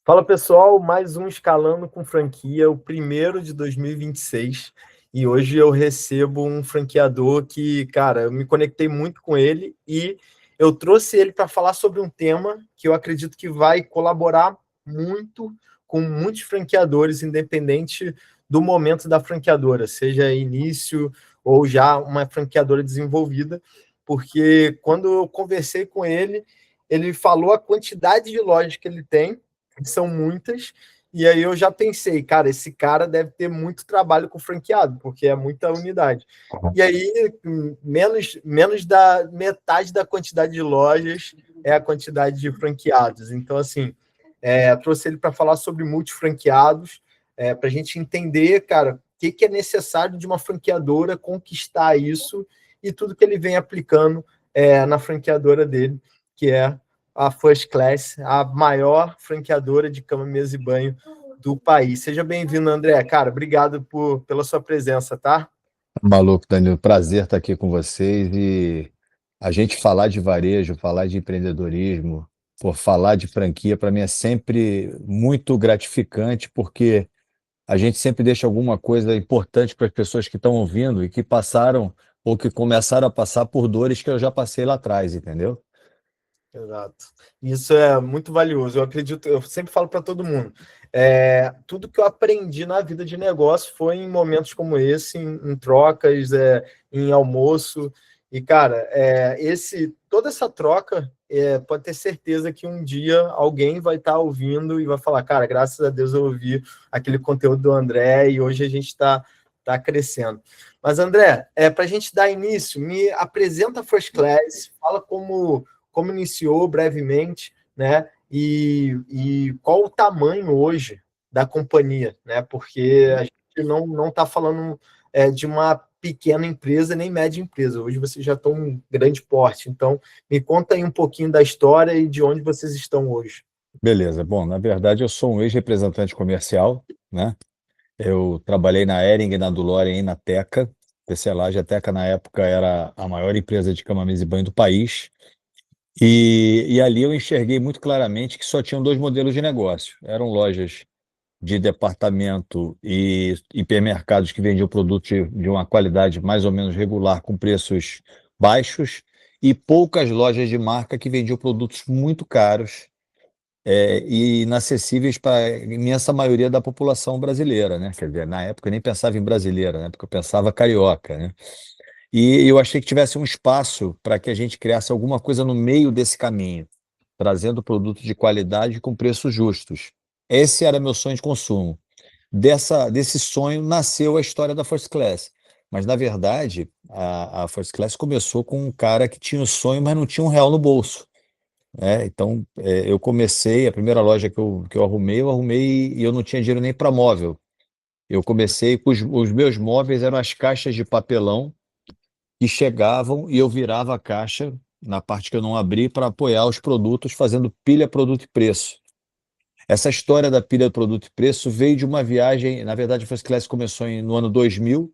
Fala pessoal, mais um Escalando com Franquia, o primeiro de 2026. E hoje eu recebo um franqueador que, cara, eu me conectei muito com ele e eu trouxe ele para falar sobre um tema que eu acredito que vai colaborar muito com muitos franqueadores, independente do momento da franqueadora, seja início ou já uma franqueadora desenvolvida, porque quando eu conversei com ele, ele falou a quantidade de lojas que ele tem, são muitas, e aí eu já pensei, cara, esse cara deve ter muito trabalho com franqueado, porque é muita unidade. E aí, menos da metade da quantidade de lojas é a quantidade de franqueados. Então, assim, trouxe ele para falar sobre multifranqueados, para a gente entender, cara, o que é necessário de uma franqueadora conquistar isso e tudo que ele vem aplicando na franqueadora dele, que é a First Class, a maior franqueadora de cama, mesa e banho do país. Seja bem-vindo, André. Cara, obrigado pela sua presença, tá? Maluco, Danilo, prazer estar aqui com vocês e a gente falar de varejo, falar de empreendedorismo, falar de franquia, para mim é sempre muito gratificante, porque a gente sempre deixa alguma coisa importante para as pessoas que estão ouvindo e que passaram ou que começaram a passar por dores que eu já passei lá atrás, entendeu? Exato. Isso é muito valioso. Eu acredito, eu sempre falo para todo mundo. Tudo que eu aprendi na vida de negócio foi em momentos como esse, em trocas, em almoço. E, cara, toda essa troca, pode ter certeza que um dia alguém vai estar ouvindo e vai falar, cara, graças a Deus eu ouvi aquele conteúdo do André e hoje a gente tá crescendo. Mas, André, para a gente dar início, me apresenta a First Class, fala como iniciou brevemente, né? E qual o tamanho hoje da companhia, né? Porque a gente não está falando de uma pequena empresa nem média empresa. Hoje vocês já estão um grande porte. Então, me conta aí um pouquinho da história e de onde vocês estão hoje. Beleza. Bom, na verdade eu sou um ex-representante comercial, né? Eu trabalhei na Hering, na Dulorem e na Teca. Tecelagem, a Teca na época era a maior empresa de cama, mesa e banho do país. E ali eu enxerguei muito claramente que só tinham dois modelos de negócio. Eram lojas de departamento e hipermercados que vendiam produtos de uma qualidade mais ou menos regular, com preços baixos, e poucas lojas de marca que vendiam produtos muito caros, e inacessíveis para a imensa maioria da população brasileira, né? Quer dizer, na época eu nem pensava em brasileira, né? Porque eu pensava carioca, né? E eu achei que tivesse um espaço para que a gente criasse alguma coisa no meio desse caminho, trazendo produtos de qualidade com preços justos. Esse era meu sonho de consumo. Desse sonho nasceu a história da First Class. Mas, na verdade, a First Class começou com um cara que tinha o sonho, mas não tinha um real no bolso, né? Então, eu comecei, a primeira loja que eu arrumei e eu não tinha dinheiro nem para móvel. Eu comecei com os meus móveis, eram as caixas de papelão que chegavam e eu virava a caixa na parte que eu não abri para apoiar os produtos, fazendo pilha, produto e preço. Essa história da pilha, produto e preço veio de uma viagem. Na verdade, a First Class começou no ano 2000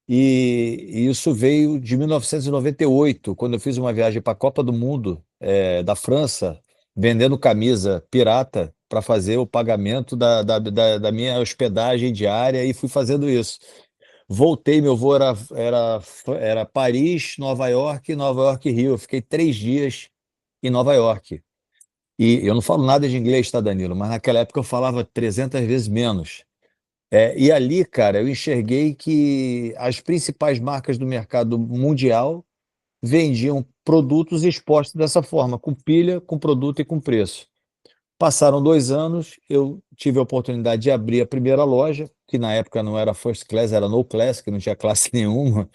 e isso veio de 1998, quando eu fiz uma viagem para a Copa do Mundo, da França, vendendo camisa pirata para fazer o pagamento da minha hospedagem diária, e fui fazendo isso. Voltei, meu voo era Paris, Nova York e Rio. Eu fiquei 3 dias em Nova York. E eu não falo nada de inglês, tá, Danilo? Mas naquela época eu falava 300 vezes menos. E ali, cara, eu enxerguei que as principais marcas do mercado mundial vendiam produtos expostos dessa forma, com pilha, com produto e com preço. Passaram 2 anos, eu tive a oportunidade de abrir a primeira loja, que na época não era First Class, era No Class, que não tinha classe nenhuma,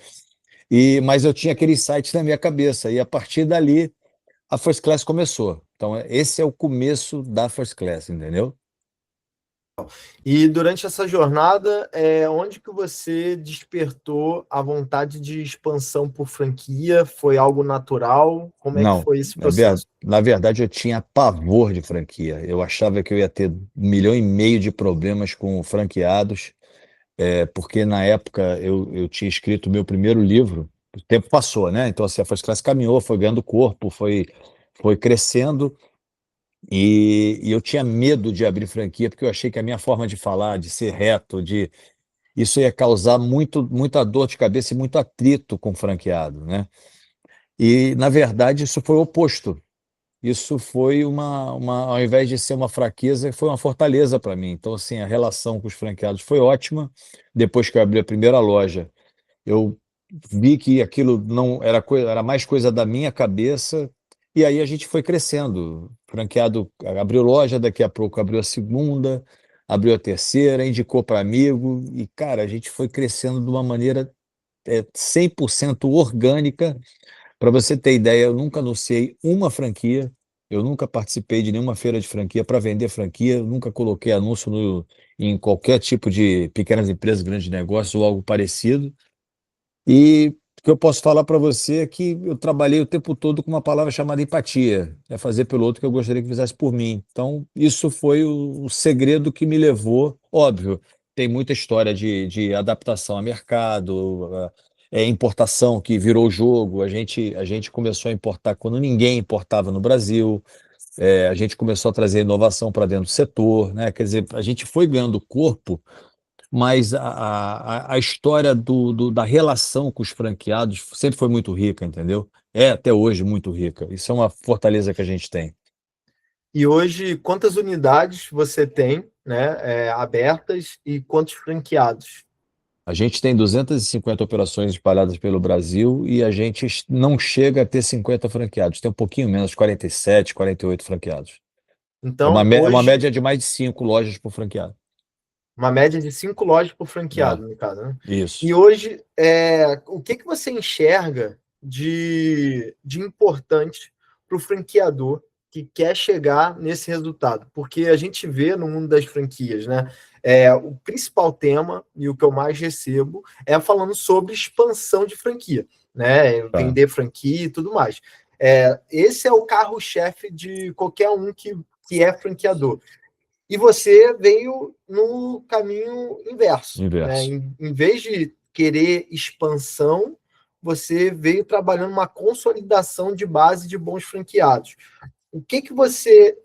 mas eu tinha aquele site na minha cabeça, e a partir dali a First Class começou. Então, esse é o começo da First Class, entendeu? E durante essa jornada, onde que você despertou a vontade de expansão por franquia? Foi algo natural? Como é que Não, foi esse processo? na verdade eu tinha pavor de franquia. Eu achava que eu ia ter 1,5 milhão de problemas com franqueados, porque na época eu tinha escrito o meu primeiro livro. O tempo passou, né? Então, assim, a First Class caminhou, foi ganhando corpo, foi crescendo. E eu tinha medo de abrir franquia, porque eu achei que a minha forma de falar, de ser reto, isso ia causar muita dor de cabeça e muito atrito com o franqueado, né? E, na verdade, isso foi o oposto. Isso foi ao invés de ser uma fraqueza, foi uma fortaleza para mim. Então, assim, a relação com os franqueados foi ótima. Depois que eu abri a primeira loja, eu vi que aquilo não era coisa, era mais coisa da minha cabeça, e aí a gente foi crescendo. O franqueado abriu loja, daqui a pouco abriu a segunda, abriu a terceira, indicou para amigo, e, cara, a gente foi crescendo de uma maneira 100% orgânica. Para você ter ideia, eu nunca anunciei uma franquia, eu nunca participei de nenhuma feira de franquia para vender franquia, eu nunca coloquei anúncio em qualquer tipo de pequenas empresas, grandes negócios ou algo parecido. E o que eu posso falar para você é que eu trabalhei o tempo todo com uma palavra chamada empatia, é fazer pelo outro que eu gostaria que fizesse por mim. Então, isso foi o segredo que me levou. Óbvio, tem muita história de adaptação a mercado, importação que virou jogo. A gente começou a importar quando ninguém importava no Brasil. A gente começou a trazer inovação para dentro do setor, né? Quer dizer, a gente foi ganhando corpo, mas a história da relação com os franqueados sempre foi muito rica, entendeu? É até hoje muito rica. Isso é uma fortaleza que a gente tem. E hoje, quantas unidades você tem, né, abertas e quantos franqueados? A gente tem 250 operações espalhadas pelo Brasil e a gente não chega a ter 50 franqueados. Tem um pouquinho menos, 47, 48 franqueados. É Então, é uma hoje, média de mais de 5 lojas por franqueado. uma média de 5 lojas por É, franqueado, no caso, né? E isso. hoje, o que que você enxerga de importante para o franqueador que quer chegar nesse resultado? Porque a gente vê no mundo das franquias, né? O principal tema e o que eu mais recebo é falando sobre expansão de franquia, né? Tá. Vender franquia e tudo mais. Esse é o carro-chefe de qualquer um que é franqueador. E você veio no caminho inverso, né? Inverso. Em vez de querer expansão, você veio trabalhando uma consolidação de base de bons franqueados. O que que você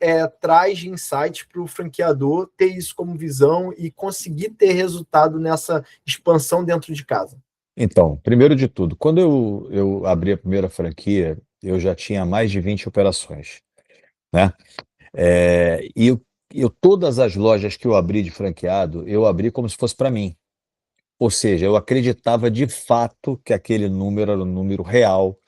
traz de insights para o franqueador ter isso como visão e conseguir ter resultado nessa expansão dentro de casa? Então, primeiro de tudo, quando eu abri a primeira franquia, eu já tinha mais de 20 operações, né? Todas as lojas que eu abri de franqueado, eu abri como se fosse para mim. Ou seja, eu acreditava de fato que aquele número era um número real,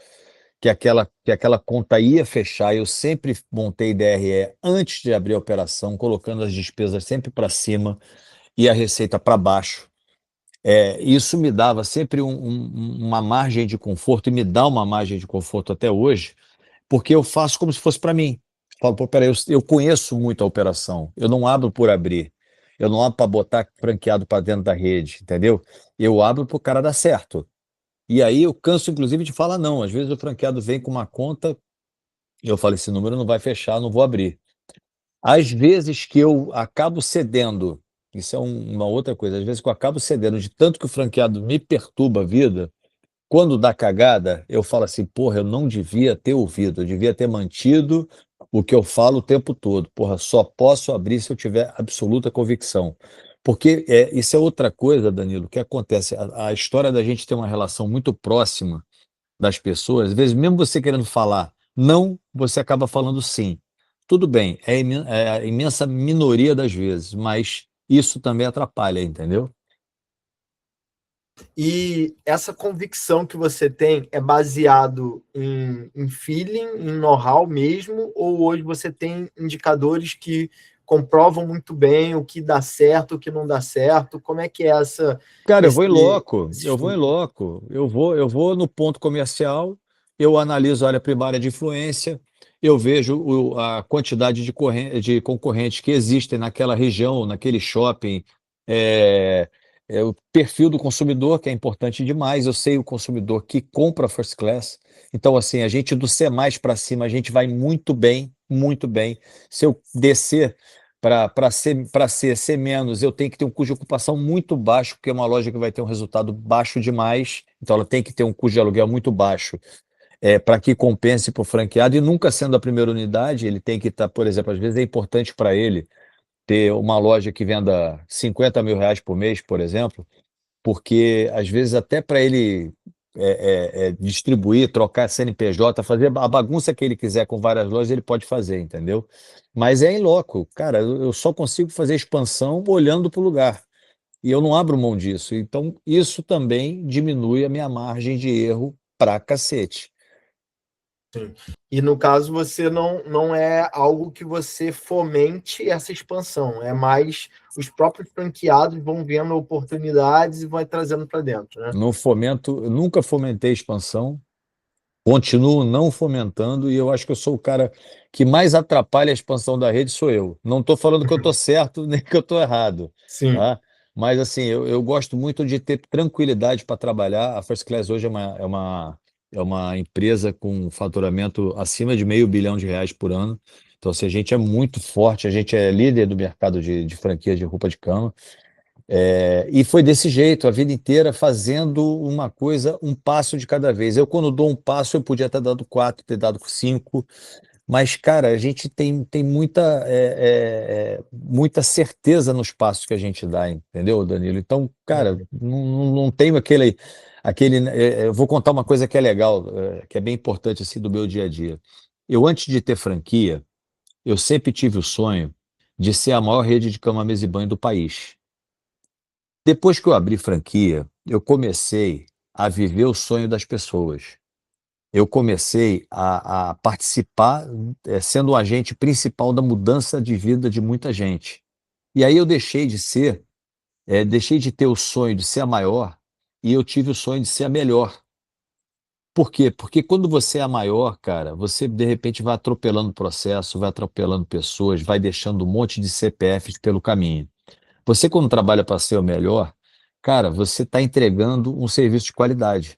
que aquela conta ia fechar. Eu sempre montei DRE antes de abrir a operação, colocando as despesas sempre para cima e a receita para baixo. Isso me dava sempre uma margem de conforto e me dá uma margem de conforto até hoje, porque eu faço como se fosse para mim. Falo, pô, peraí, eu conheço muito a operação, eu não abro por abrir, eu não abro para botar franqueado para dentro da rede, entendeu? Eu abro para o cara dar certo. E aí eu canso, inclusive, de falar não. Às vezes o franqueado vem com uma conta e eu falo, esse número não vai fechar, não vou abrir. Às vezes que eu acabo cedendo, isso é uma outra coisa, às vezes que eu acabo cedendo de tanto que o franqueado me perturba a vida, quando dá cagada, eu falo assim, porra, eu não devia ter ouvido, eu devia ter mantido o que eu falo o tempo todo. Porra, só posso abrir se eu tiver absoluta convicção. Porque isso é outra coisa, Danilo, que acontece. A história da gente ter uma relação muito próxima das pessoas, às vezes, mesmo você querendo falar não, você acaba falando sim. Tudo bem, é a imensa minoria das vezes, mas isso também atrapalha, entendeu? E essa convicção que você tem é baseado em feeling, em know-how mesmo, ou hoje você tem indicadores que comprovam muito bem o que dá certo, o que não dá certo? Como é que é Cara, eu vou em esse, loco, esse eu vou em estudo? loco, eu vou no ponto comercial, eu analiso a área primária de influência, eu vejo a quantidade de concorrentes que existem naquela região, naquele shopping, é, o perfil do consumidor, que é importante demais, eu sei o consumidor que compra first class, então assim, a gente do C mais para cima, a gente vai muito bem, muito bem. Se eu descer para ser menos, eu tenho que ter um custo de ocupação muito baixo, porque é uma loja que vai ter um resultado baixo demais, então ela tem que ter um custo de aluguel muito baixo. para que compense para o franqueado, e nunca sendo a primeira unidade, ele tem que estar, por exemplo, às vezes é importante para ele ter uma loja que venda R$ 50.000 por mês, por exemplo, porque às vezes até para ele distribuir, trocar CNPJ, fazer a bagunça que ele quiser com várias lojas, ele pode fazer, entendeu? Mas é em loco, cara, eu só consigo fazer expansão olhando para o lugar. E eu não abro mão disso. Então, isso também diminui a minha margem de erro pra cacete. Sim. E no caso, você não é algo que você fomente essa expansão, é mais os próprios franqueados vão vendo oportunidades e vai trazendo para dentro, né? No fomento, eu nunca fomentei expansão, continuo não fomentando, e eu acho que eu sou o cara que mais atrapalha a expansão da rede, sou eu. Não estou falando que eu estou certo nem que eu estou errado, Sim, tá? Mas assim, eu gosto muito de ter tranquilidade para trabalhar. A First Class hoje é uma empresa com faturamento acima de R$ 500 milhão por ano. Então, assim, a gente é muito forte, a gente é líder do mercado de franquias de roupa de cama. E foi desse jeito, a vida inteira, fazendo uma coisa, um passo de cada vez. Eu, quando dou um passo, eu podia ter dado quatro, ter dado cinco, mas, cara, a gente tem muita certeza nos passos que a gente dá, entendeu, Danilo? Então, cara, não tenho eu vou contar uma coisa que é legal, que é bem importante, assim, do meu dia a dia. Eu, antes de ter franquia, eu sempre tive o sonho de ser a maior rede de cama, mesa e banho do país. Depois que eu abri franquia, eu comecei a viver o sonho das pessoas. Eu comecei a participar, sendo o agente principal da mudança de vida de muita gente. E aí eu deixei de ter o sonho de ser a maior e eu tive o sonho de ser a melhor. Por quê? Porque quando você é a maior, cara, você de repente vai atropelando o processo, vai atropelando pessoas, vai deixando um monte de CPFs pelo caminho. Você, quando trabalha para ser o melhor, cara, você está entregando um serviço de qualidade.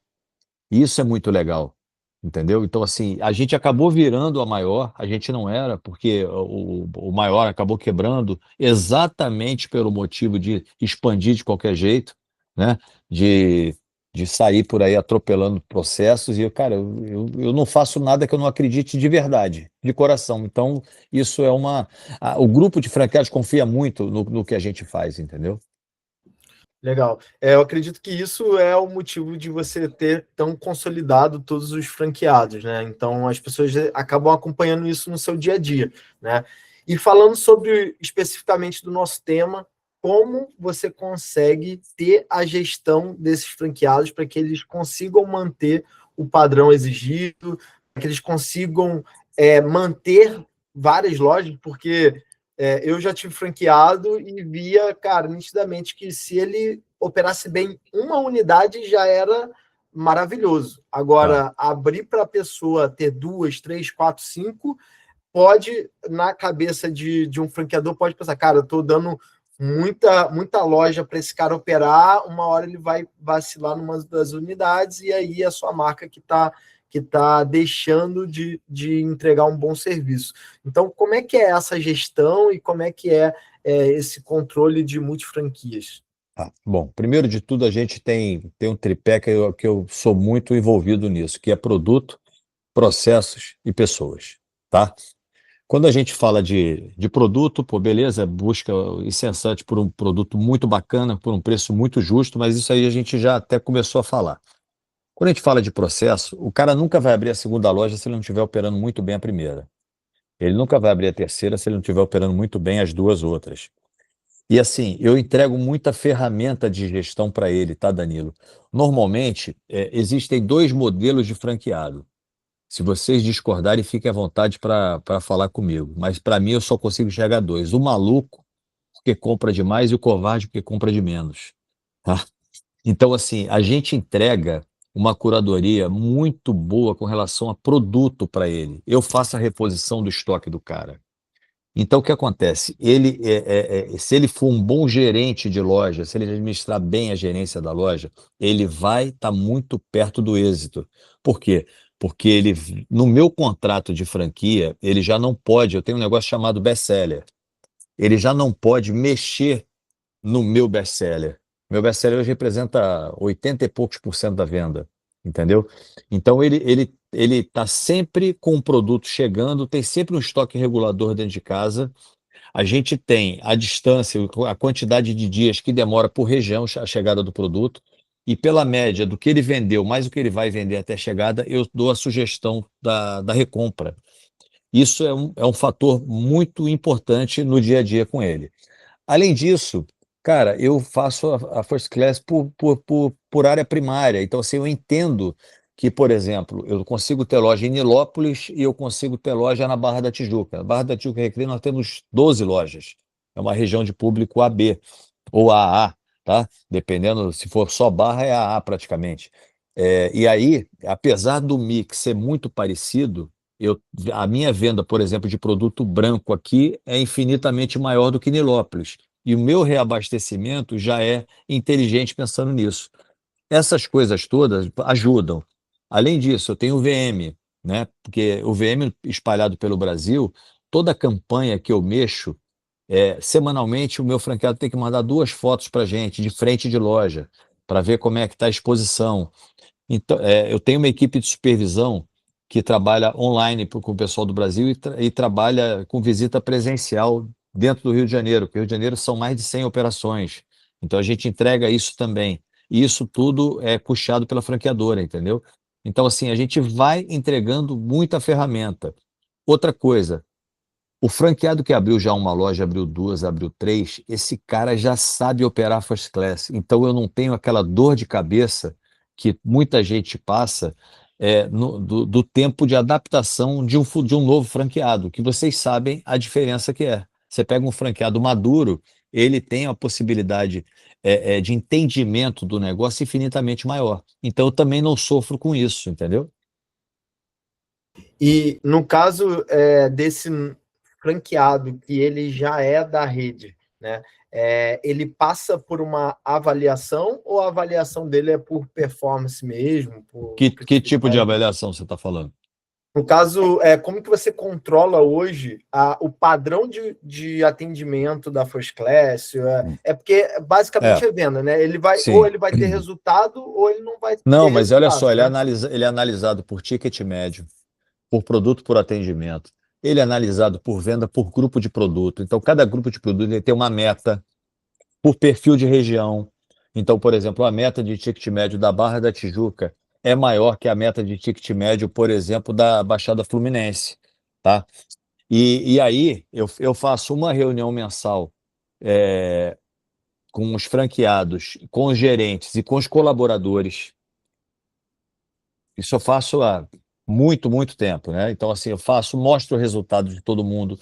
E isso é muito legal, entendeu? Então, assim, a gente acabou virando a maior, a gente não era, porque o maior acabou quebrando exatamente pelo motivo de expandir de qualquer jeito, né? De, de sair por aí atropelando processos. E, cara, eu não faço nada que eu não acredite de verdade, de coração. Então, isso é o grupo de franqueados confia muito no que a gente faz, entendeu? legal. Eu acredito que isso é o motivo de você ter tão consolidado todos os franqueados, né? Então as pessoas acabam acompanhando isso no seu dia a dia, né? E falando sobre especificamente do nosso tema, como você consegue ter a gestão desses franqueados para que eles consigam manter o padrão exigido, para que eles consigam manter várias lojas, porque eu já tive franqueado e via, cara, nitidamente que se ele operasse bem uma unidade já era maravilhoso. Tá. Agora, abrir para a pessoa ter duas, três, quatro, cinco, pode, na cabeça de um franqueador, pode pensar, cara, eu estou dando muita loja para esse cara operar, uma hora ele vai vacilar numa das unidades e aí a sua marca que tá deixando de entregar um bom serviço. Então, como é que é essa gestão e como é que é esse controle de multifranquias? Bom, primeiro de tudo, a gente tem um tripé que eu sou muito envolvido nisso, que é produto, processos e pessoas, tá? Quando a gente fala de produto, pô, beleza, busca incessante por um produto muito bacana, por um preço muito justo, mas isso aí a gente já até começou a falar. Quando a gente fala de processo, o cara nunca vai abrir a segunda loja se ele não estiver operando muito bem a primeira. Ele nunca vai abrir a terceira se ele não estiver operando muito bem as duas outras. E assim, eu entrego muita ferramenta de gestão para ele, tá, Danilo? Normalmente, existem dois modelos de franqueado. Se vocês discordarem, fiquem à vontade para falar comigo. Mas para mim, eu só consigo enxergar dois: o maluco, porque compra demais, e o covarde, porque compra de menos. Tá? Então, assim, a gente entrega uma curadoria muito boa com relação a produto para ele. Eu faço a reposição do estoque do cara. Então, o que acontece? Se ele for um bom gerente de loja, se ele administrar bem a gerência da loja, ele vai estar muito perto do êxito. Por quê? Porque no meu contrato de franquia, ele já não pode, eu tenho um negócio chamado best-seller, ele já não pode mexer no meu best-seller. Meu best-seller hoje representa 80 e poucos por cento da venda, entendeu? Então, ele ele está sempre com o produto chegando, tem sempre um estoque regulador dentro de casa. A gente tem a distância, a quantidade de dias que demora por região a chegada do produto, e pela média do que ele vendeu, mais o que ele vai vender até a chegada, eu dou a sugestão da recompra. Isso é um fator muito importante no dia a dia com ele. Além disso, cara, eu faço a First Class por área primária. Então, assim, eu entendo que, por exemplo, eu consigo ter loja em Nilópolis e eu consigo ter loja na Barra da Tijuca. Na Barra da Tijuca e Recreio nós temos 12 lojas. É uma região de público AB ou AA, tá? Dependendo, se for só Barra, é AA praticamente. E aí, apesar do mix ser muito parecido, a minha venda, por exemplo, de produto branco aqui é infinitamente maior do que Nilópolis. E o meu reabastecimento já é inteligente pensando nisso. Essas coisas todas ajudam. Além disso, eu tenho o VM, né? Porque o VM espalhado pelo Brasil, toda campanha que eu mexo, semanalmente o meu franqueado tem que mandar 2 fotos para a gente, de frente de loja, para ver como é que está a exposição. Então, eu tenho uma equipe de supervisão que trabalha online com o pessoal do Brasil e trabalha com visita presencial dentro do Rio de Janeiro, porque Rio de Janeiro são mais de 100 operações. Então, a gente entrega isso também. E isso tudo é puxado pela franqueadora, entendeu? Então, assim, a gente vai entregando muita ferramenta. Outra coisa, o franqueado que abriu já uma loja, abriu 2, abriu 3, esse cara já sabe operar first class. Então eu não tenho aquela dor de cabeça que muita gente passa do tempo de adaptação de um novo franqueado, que vocês sabem a diferença que é. Você pega um franqueado maduro, ele tem a possibilidade de entendimento do negócio infinitamente maior. Então eu também não sofro com isso, entendeu? E no caso desse franqueado que ele já é da rede, né? Ele passa por uma avaliação ou a avaliação dele é por performance mesmo, por Que tipo de lucratividade? avaliação você está falando? No caso, como que você controla hoje o padrão de atendimento da First Class? Porque basicamente É, é venda, né? Ou sim. ele vai ter resultado ou ele não vai Não, ter mas olha resultado, só, né? ele é analisado por ticket médio, por produto por atendimento. Ele é analisado por venda por grupo de produto. Então, cada grupo de produto ele tem uma meta por perfil de região. Então, por exemplo, a meta de ticket médio da Barra da Tijuca é maior que a meta de ticket médio, por exemplo, da Baixada Fluminense, tá? E aí eu faço uma reunião mensal é, com os franqueados, com os gerentes e com os colaboradores. Isso eu faço há muito, muito tempo, né? Então, assim, mostro o resultado de todo mundo,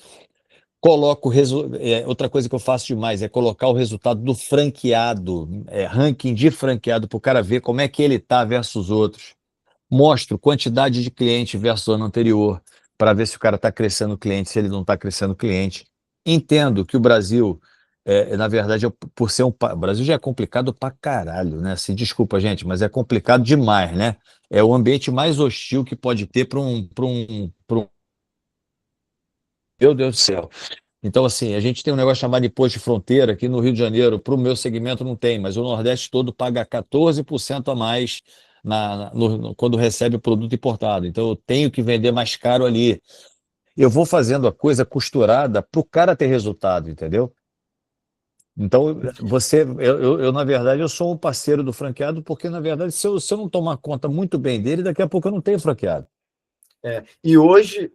outra coisa que eu faço demais é colocar o resultado do franqueado, ranking de franqueado, para o cara ver como é que ele está versus outros. Mostro quantidade de cliente versus o ano anterior, para ver se o cara está crescendo cliente, se ele não está crescendo cliente. Entendo que o Brasil, na verdade, por ser o Brasil já é complicado pra caralho, né? Assim, desculpa, gente, mas é complicado demais, né? É o ambiente mais hostil que pode ter Meu Deus do céu. Então, assim, a gente tem um negócio chamado imposto de fronteira, aqui no Rio de Janeiro, para o meu segmento não tem, mas o Nordeste todo paga 14% a mais quando recebe o produto importado. Então, eu tenho que vender mais caro ali. Eu vou fazendo a coisa costurada para o cara ter resultado, entendeu? Então, na verdade, eu sou um parceiro do franqueado, porque, na verdade, se eu não tomar conta muito bem dele, daqui a pouco eu não tenho franqueado. E hoje,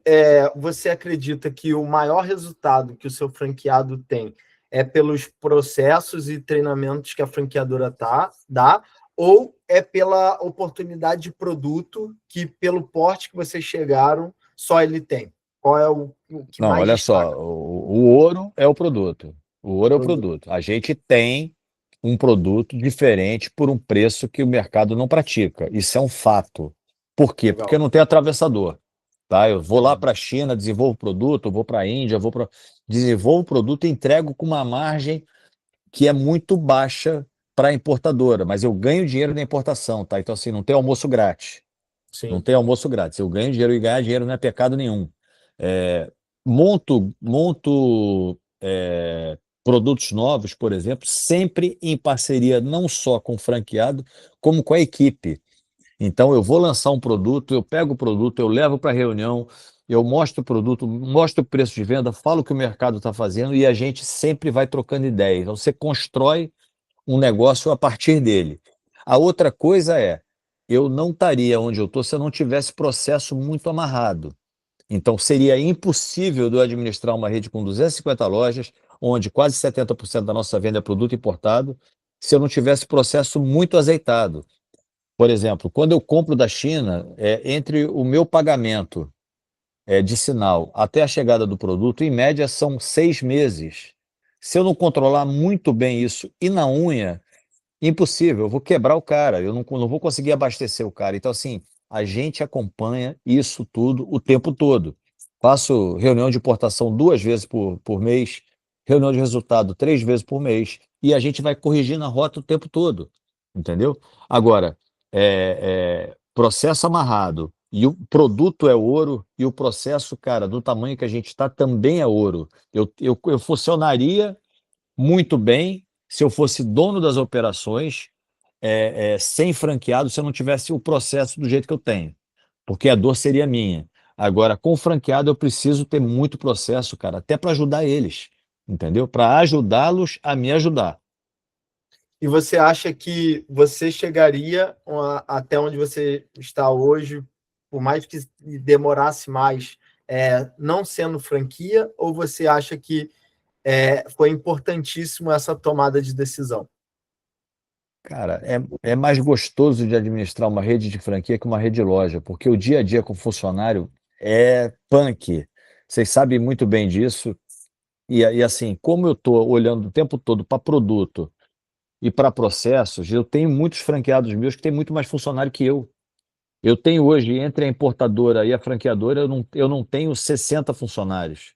você acredita que o maior resultado que o seu franqueado tem é pelos processos e treinamentos que a franqueadora dá, ou é pela oportunidade de produto que, pelo porte que vocês chegaram, só ele tem? Qual é o que Não, mais olha só, destaca? o ouro é o produto. O ouro é o Produto. produto. A gente tem um produto diferente por um preço que o mercado não pratica. Isso é um fato. Por quê? Porque Legal. não tem atravessador. Tá? Eu vou lá Uhum. para a China, desenvolvo o produto, eu vou para a Índia, desenvolvo o produto e entrego com uma margem que é muito baixa para a importadora, mas eu ganho dinheiro na importação, tá? Então, assim, não tem almoço grátis. Não Sim. tem almoço grátis. Eu ganho dinheiro e ganhar dinheiro não é pecado nenhum. Monto produtos novos, por exemplo, sempre em parceria não só com o franqueado, como com a equipe. Então, eu vou lançar um produto, eu pego o produto, eu levo para a reunião, eu mostro o produto, mostro o preço de venda, falo o que o mercado está fazendo e a gente sempre vai trocando ideias. Então, você constrói um negócio a partir dele. A outra coisa é, eu não estaria onde eu estou se eu não tivesse processo muito amarrado. Então, seria impossível de eu administrar uma rede com 250 lojas, onde quase 70% da nossa venda é produto importado, se eu não tivesse processo muito azeitado. Por exemplo, quando eu compro da China, entre o meu pagamento de sinal até a chegada do produto, em média, são 6 meses. Se eu não controlar muito bem isso e na unha, impossível, eu vou quebrar o cara, eu não vou conseguir abastecer o cara. Então, assim, a gente acompanha isso tudo o tempo todo. Faço reunião de importação 2 vezes por mês, reunião de resultado 3 vezes por mês, e a gente vai corrigindo a rota o tempo todo, entendeu? Agora, processo amarrado, e o produto é ouro, e o processo, cara, do tamanho que a gente está, também é ouro. Eu funcionaria muito bem se eu fosse dono das operações, sem franqueado, se eu não tivesse o processo do jeito que eu tenho, porque a dor seria minha. Agora, com franqueado, eu preciso ter muito processo, cara, até para ajudar eles, entendeu? Para ajudá-los a me ajudar. E você acha que você chegaria até onde você está hoje, por mais que demorasse mais, não sendo franquia, ou você acha que foi importantíssimo essa tomada de decisão? Cara, é mais gostoso de administrar uma rede de franquia que uma rede de loja, porque o dia a dia com funcionário é punk. Vocês sabem muito bem disso. E assim, como eu estou olhando o tempo todo para produto e para processos, eu tenho muitos franqueados meus que têm muito mais funcionário que eu. Eu tenho hoje, entre a importadora e a franqueadora, eu não tenho 60 funcionários,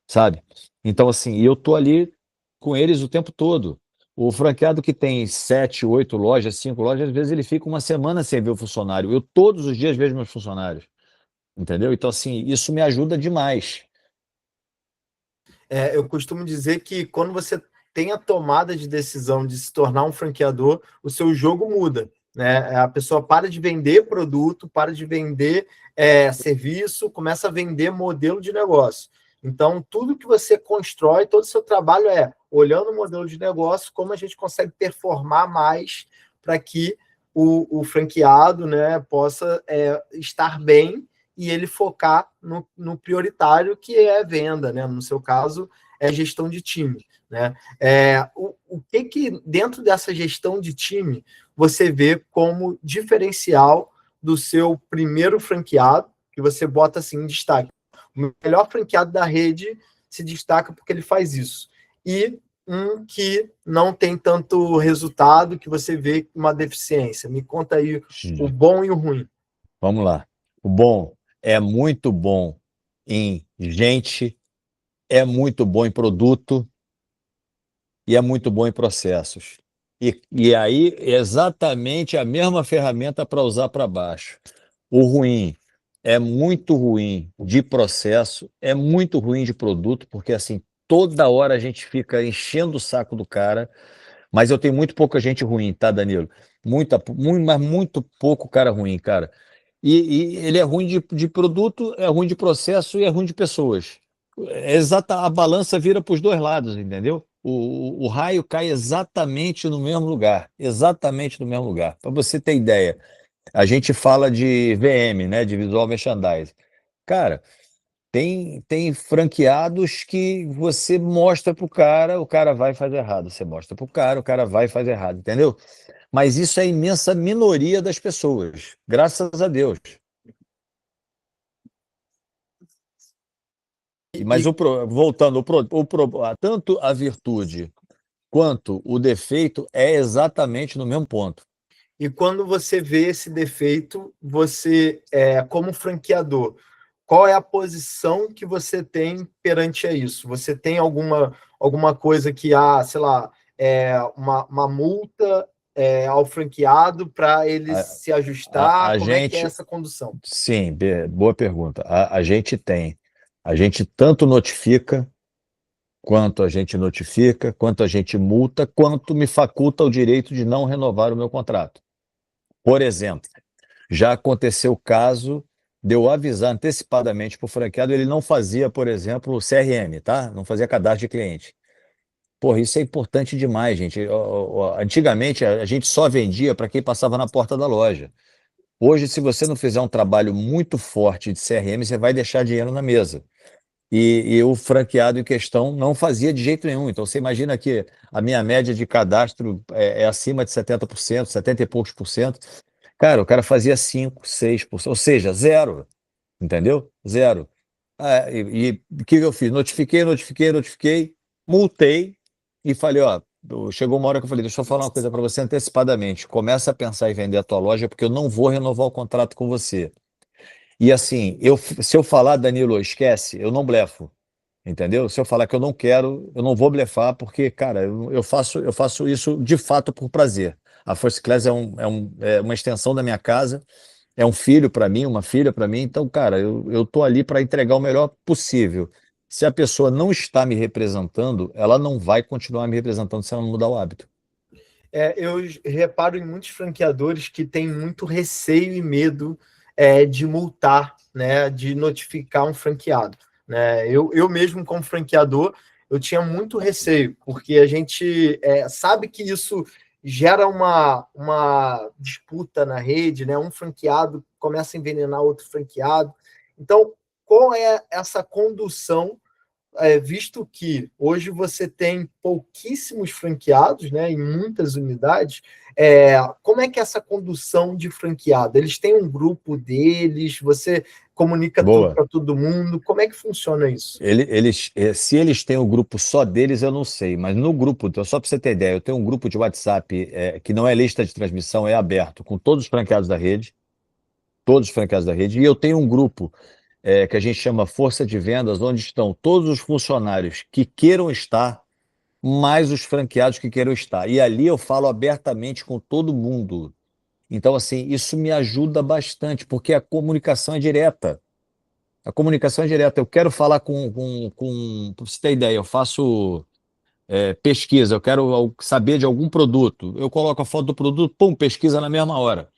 sabe? Então, assim, eu estou ali com eles o tempo todo. O franqueado que tem 7, 8 lojas, 5 lojas, às vezes ele fica uma semana sem ver o funcionário. Eu todos os dias vejo meus funcionários, entendeu? Então, assim, isso me ajuda demais. Eu costumo dizer que quando você tem a tomada de decisão de se tornar um franqueador, o seu jogo muda. Né? A pessoa para de vender produto, para de vender serviço, começa a vender modelo de negócio. Então, tudo que você constrói, todo o seu trabalho é olhando o modelo de negócio, como a gente consegue performar mais para que o franqueado, né, possa estar bem e ele focar no prioritário, que é venda, né? No seu caso, é gestão de time. Né? O que dentro dessa gestão de time você vê como diferencial do seu primeiro franqueado, que você bota assim em destaque? O melhor franqueado da rede se destaca porque ele faz isso. E um que não tem tanto resultado, que você vê uma deficiência. Me conta aí o bom e o ruim. Vamos lá. O bom é muito bom em gente, é muito bom em produto e é muito bom em processos. E aí, é exatamente a mesma ferramenta para usar para baixo. O ruim é muito ruim de processo, é muito ruim de produto, porque assim, toda hora a gente fica enchendo o saco do cara, mas eu tenho muito pouca gente ruim, tá, Danilo? Mas muito pouco cara ruim, cara. E ele é ruim de produto, é ruim de processo e é ruim de pessoas. A balança vira para os dois lados, entendeu? O raio cai exatamente no mesmo lugar, exatamente no mesmo lugar. Para você ter ideia, a gente fala de VM, né, de Visual Merchandising. Cara, tem franqueados que você mostra para o cara vai fazer errado. Você mostra para o cara vai fazer errado, entendeu? Mas isso é a imensa minoria das pessoas, graças a Deus. Mas E, voltando, tanto a virtude quanto o defeito é exatamente no mesmo ponto. E quando você vê esse defeito, você, como franqueador, qual é a posição que você tem perante a isso? Você tem alguma coisa que há, sei lá, uma multa ao franqueado para ele A, se ajustar? a Como é que é gente, essa condução? sim, boa pergunta. A gente tem. A gente tanto notifica, quanto a gente multa, quanto me faculta o direito de não renovar o meu contrato. Por exemplo, Já aconteceu o caso de eu avisar antecipadamente para o franqueado, ele não fazia, por exemplo, o CRM, tá? Não fazia cadastro de cliente. Porra, isso é importante demais, gente. Antigamente, a gente só vendia para quem passava na porta da loja. Hoje, se você não fizer um trabalho muito forte de CRM, você vai deixar dinheiro na mesa. E o franqueado em questão não fazia de jeito nenhum. Então, você imagina que a minha média de cadastro é acima de 70%, 70 e poucos por cento. Cara, o cara fazia 5, 6%, ou seja, zero, entendeu? Zero. E o que eu fiz? Notifiquei, multei e falei, ó, chegou uma hora que eu falei, deixa eu falar uma coisa para você antecipadamente, começa a pensar em vender a tua loja porque eu não vou renovar o contrato com você. E assim, se eu falar, Danilo, esquece, eu não blefo. Entendeu? Se eu falar que eu não quero, eu não vou blefar, porque, cara, eu faço isso de fato por prazer. A First Class é uma extensão da minha casa, é um filho para mim, uma filha para mim. Então, cara, eu tô ali para entregar o melhor possível. Se a pessoa não está me representando, ela não vai continuar me representando se ela não mudar o hábito. Eu reparo em muitos franqueadores que têm muito receio e medo de multar, né, de notificar um franqueado. Né? Eu mesmo, como franqueador, eu tinha muito receio, porque a gente sabe que isso gera uma disputa na rede, né? Um franqueado começa a envenenar outro franqueado. Então, qual é essa condução visto que hoje você tem pouquíssimos franqueados, né, em muitas unidades, como é que é essa condução de franqueado? Eles têm um grupo deles, você comunica tudo Boa. para todo mundo, como é que funciona isso? Se eles têm o grupo só deles, eu não sei, mas no grupo, então, só para você ter ideia, eu tenho um grupo de WhatsApp que não é lista de transmissão, é aberto, com todos os franqueados da rede, e eu tenho um grupo que a gente chama Força de Vendas, onde estão todos os funcionários que queiram estar, mais os franqueados que queiram estar. E ali eu falo abertamente com todo mundo. Então, assim, isso me ajuda bastante, porque a comunicação é direta. A comunicação é direta. Eu quero falar para você ter ideia, eu faço pesquisa, eu quero saber de algum produto. Eu coloco a foto do produto, pum, pesquisa na mesma hora.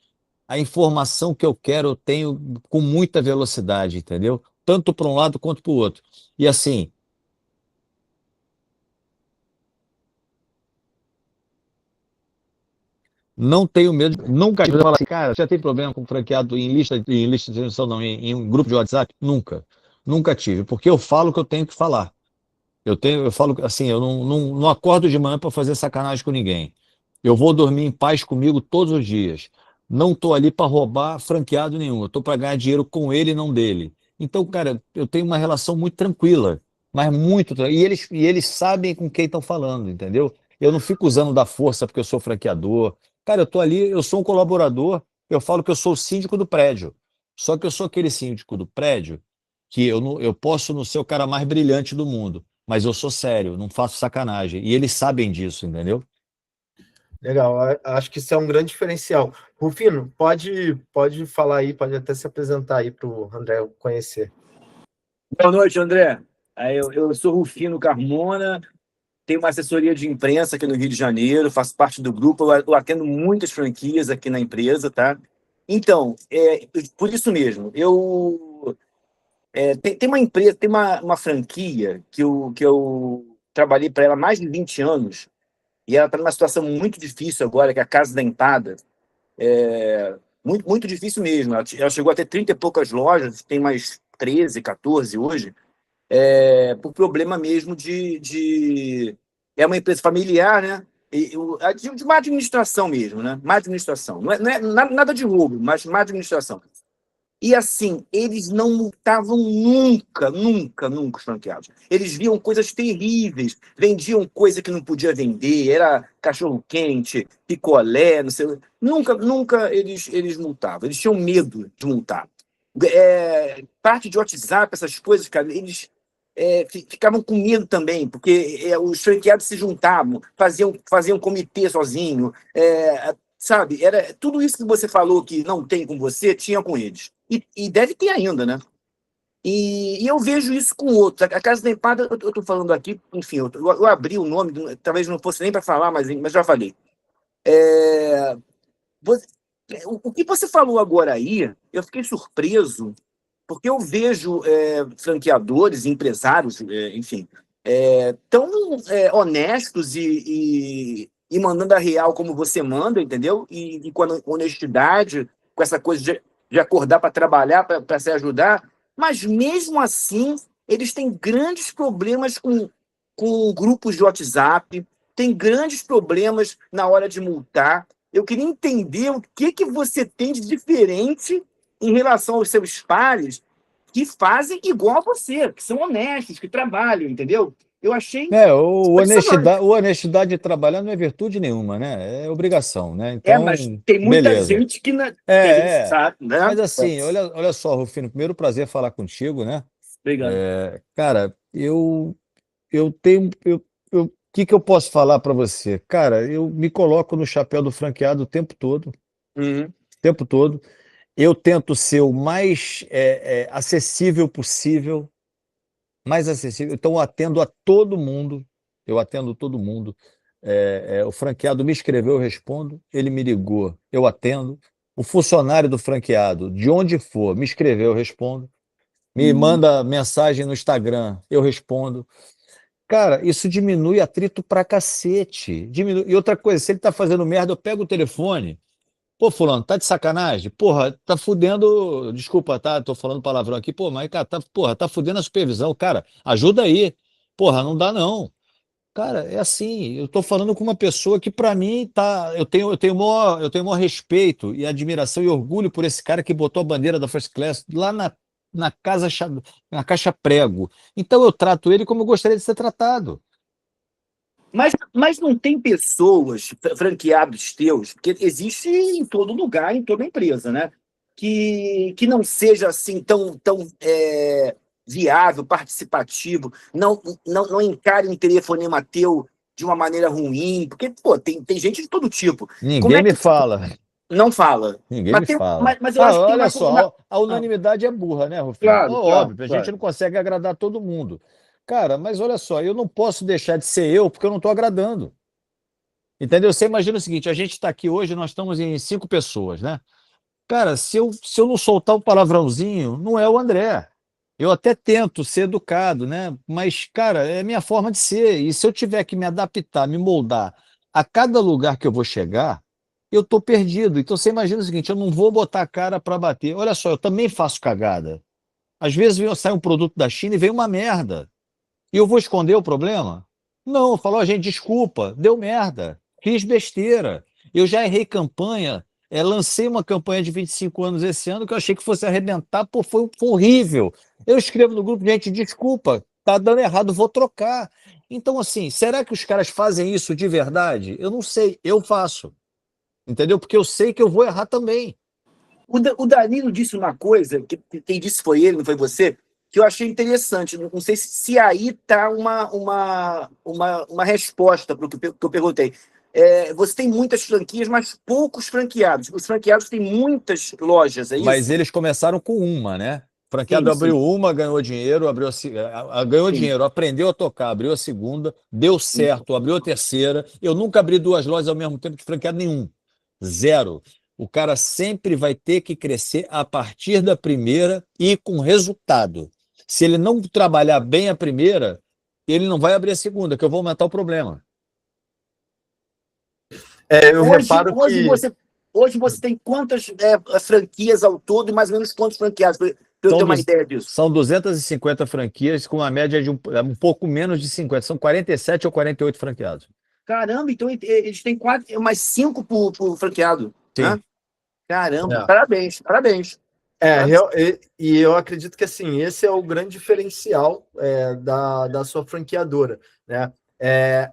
A informação que eu quero eu tenho com muita velocidade, entendeu? Tanto para um lado quanto para o outro. E assim, não tenho medo, nunca tive falar assim, cara, já tem problema com franqueado em lista de transmissão, não, em um grupo de WhatsApp? Nunca. Nunca tive, porque eu falo o que eu tenho que falar. Eu falo assim, eu não acordo de manhã para fazer sacanagem com ninguém. Eu vou dormir em paz comigo todos os dias. Não estou ali para roubar franqueado nenhum. Eu estou para ganhar dinheiro com ele e não dele. Então, cara, eu tenho uma relação muito tranquila, mas muito tranquila. E eles sabem com quem estão falando, entendeu? Eu não fico usando da força porque eu sou franqueador. Cara, eu estou ali, eu sou um colaborador. Eu falo que eu sou o síndico do prédio. Só que eu sou aquele síndico do prédio que eu posso não ser o cara mais brilhante do mundo, mas eu sou sério, não faço sacanagem. E eles sabem disso, entendeu? Legal, acho que isso é um grande diferencial. Rufino, pode falar aí, pode até se apresentar aí para o André conhecer. Boa noite, André. Eu sou Rufino Carmona, tenho uma assessoria de imprensa aqui no Rio de Janeiro, faço parte do grupo, eu atendo muitas franquias aqui na empresa, tá? Então, por isso mesmo, tem uma empresa, tem uma franquia que eu trabalhei para ela há mais de 20 anos, e ela está numa situação muito difícil agora, que é a Casa da Empada. Muito, muito difícil mesmo. Ela chegou a ter 30 e poucas lojas, tem mais 13, 14 hoje. Por problema mesmo de. É uma empresa familiar, né? De má administração mesmo, né? Má administração. Não é nada de roubo, mas má administração. E assim, eles não multavam nunca, nunca, nunca os franqueados. Eles viam coisas terríveis, vendiam coisa que não podia vender, era cachorro-quente, picolé, não sei. Nunca, nunca eles multavam. Eles tinham medo de multar. Parte de WhatsApp, essas coisas, cara, eles ficavam com medo também, porque os franqueados se juntavam, faziam comitê sozinho, sabe? Era tudo isso que você falou que não tem com você, tinha com eles. E deve ter ainda, né? E eu vejo isso com outros. A Casa da Empada, eu estou falando aqui, enfim, eu abri o nome, talvez não fosse nem para falar, mas já falei. É, O que você falou agora aí, eu fiquei surpreso, porque eu vejo franqueadores, empresários, enfim, tão honestos e mandando a real como você manda, entendeu? E com a honestidade, com essa coisa de acordar para trabalhar, para se ajudar, mas mesmo assim, eles têm grandes problemas com grupos de WhatsApp, têm grandes problemas na hora de multar. Eu queria entender o que você tem de diferente em relação aos seus pares que fazem igual a você, que são honestos, que trabalham, entendeu? Eu achei impressionante. O honestidade de trabalhar não é virtude nenhuma, né? É obrigação, né? Mas Então, tem muita beleza. gente que a gente É, é. sabe, né? Mas assim, olha só, Rufino, primeiro prazer falar contigo, né? Obrigado. Cara, eu tenho. O que que eu posso falar para você? Cara, eu me coloco no chapéu do franqueado o tempo todo, o Uhum. tempo todo. Eu tento ser o mais acessível possível, mais acessível. Então, eu atendo a todo mundo. Eu atendo todo mundo. O franqueado me escreveu, eu respondo. Ele me ligou, eu atendo. O funcionário do franqueado, de onde for, me escreveu, eu respondo. Me Uhum. manda mensagem no Instagram, eu respondo. Cara, isso diminui atrito pra cacete. Diminui. E outra coisa, se ele tá fazendo merda, eu pego o telefone. Pô, fulano, tá de sacanagem? Porra, tá fudendo. Desculpa, tá? Tô falando palavrão aqui. Pô, mas, cara, tá fudendo a supervisão. Cara, ajuda aí. Porra, não dá não. Cara, é assim, eu tô falando com uma pessoa que, pra mim, tá. Eu tenho maior respeito e admiração e orgulho por esse cara que botou a bandeira da First Class lá na casa, na caixa prego. Então eu trato ele como eu gostaria de ser tratado. Mas não tem pessoas, franqueados teus, porque existe em todo lugar, em toda empresa, né? Que não seja assim tão viável, participativo, não encare um telefonema teu de uma maneira ruim, porque, pô, tem gente de todo tipo. Como Ninguém é me que fala. não fala? Ninguém me fala. Mas eu Ah, acho que tem olha uma. só, a Ah, unanimidade é burra, né, Rufino? claro, claro, Óbvio, a gente claro. não consegue agradar todo mundo. Cara, mas olha só, eu não posso deixar de ser eu porque eu não estou agradando. Entendeu? Você imagina o seguinte: a gente está aqui hoje, nós estamos em 5 pessoas, né? Cara, se eu não soltar um palavrãozinho, não é o André. Eu até tento ser educado, né? Mas, cara, é a minha forma de ser. E se eu tiver que me adaptar, me moldar a cada lugar que eu vou chegar, eu estou perdido. Então você imagina o seguinte: eu não vou botar a cara para bater. Olha só, eu também faço cagada. Às vezes sai um produto da China e vem uma merda. E eu vou esconder o problema? Não, eu falo, ó, gente, desculpa, deu merda, fiz besteira. Eu já errei campanha, lancei uma campanha de 25 anos esse ano que eu achei que fosse arrebentar, pô, foi horrível. Eu escrevo no grupo, gente, desculpa, tá dando errado, vou trocar. Então, assim, será que os caras fazem isso de verdade? Eu não sei, eu faço, entendeu? Porque eu sei que eu vou errar também. O Danilo disse uma coisa, que quem disse foi ele, não foi você, que eu achei interessante. Não sei se aí está uma resposta para o que eu perguntei. Você tem muitas franquias, mas poucos franqueados. Os franqueados têm muitas lojas, é Mas isso? eles começaram com uma, né? O franqueado Sim, abriu sim, uma, ganhou dinheiro, ganhou sim. dinheiro, aprendeu a tocar, abriu a segunda, deu certo, abriu a terceira. Eu nunca abri 2 lojas ao mesmo tempo de franqueado nenhum. Zero. O cara sempre vai ter que crescer a partir da primeira e com resultado. Se ele não trabalhar bem a primeira, ele não vai abrir a segunda, que eu vou aumentar o problema. Eu Hoje, reparo hoje, que você, hoje você tem quantas franquias ao todo e mais ou menos quantos franqueados? Para eu ter São, uma dos, ideia disso. são 250 franquias, com uma média de um pouco menos de 50. São 47 ou 48 franqueados. Caramba, então eles têm quase mais cinco por franqueado, Sim. né? Caramba, é, parabéns, parabéns. e eu acredito que assim, esse é o grande diferencial da sua franqueadora, né?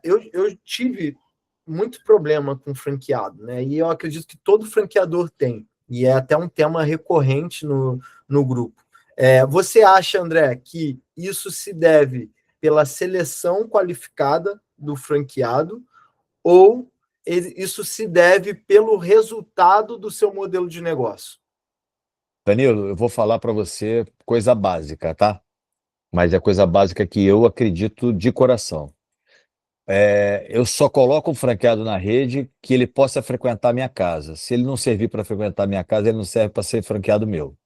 Eu tive muito problema com franqueado, né? E eu acredito que todo franqueador tem, e é até um tema recorrente no grupo. Você acha, André, que isso se deve pela seleção qualificada do franqueado ou isso se deve pelo resultado do seu modelo de negócio? Danilo, eu vou falar para você coisa básica, tá? Mas é coisa básica que eu acredito de coração. Eu só coloco um franqueado na rede que ele possa frequentar a minha casa. Se ele não servir para frequentar a minha casa, ele não serve para ser franqueado meu.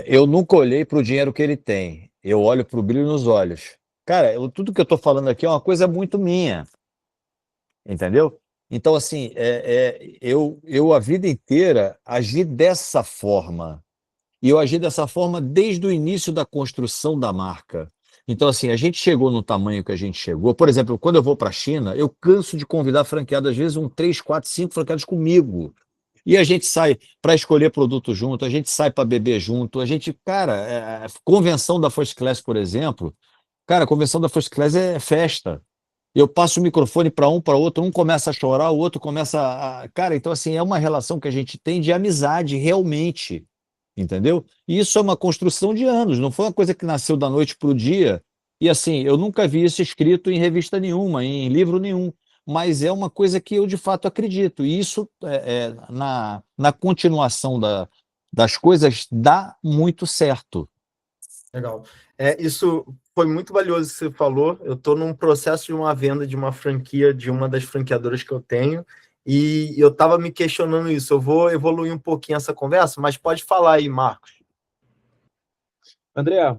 Eu nunca olhei para o dinheiro que ele tem. Eu olho para o brilho nos olhos. Cara, tudo que eu estou falando aqui é uma coisa muito minha, entendeu? Então, assim, eu a vida inteira agi dessa forma. E eu agi dessa forma desde o início da construção da marca. Então, assim, a gente chegou no tamanho que a gente chegou. Por exemplo, quando eu vou para a China, eu canso de convidar franqueados, às vezes, 3, 4, 5 franqueados comigo. E a gente sai para escolher produto junto, a gente sai para beber junto, a gente, cara, convenção da First Class, por exemplo, cara, a convenção da First Class é festa. Eu passo o microfone para um, para outro, um começa a chorar, o outro começa a. Cara, então, assim, é uma relação que a gente tem de amizade, realmente. Entendeu? E isso é uma construção de anos, não foi uma coisa que nasceu da noite para o dia. E assim, eu nunca vi isso escrito em revista nenhuma, em livro nenhum, mas é uma coisa que eu de fato acredito. E isso, na continuação das coisas, dá muito certo. Legal. Isso foi muito valioso que você falou. Eu estou num processo de uma venda de uma franquia de uma das franqueadoras que eu tenho, e eu estava me questionando isso. Eu vou evoluir um pouquinho essa conversa, mas pode falar aí, Marcos. André,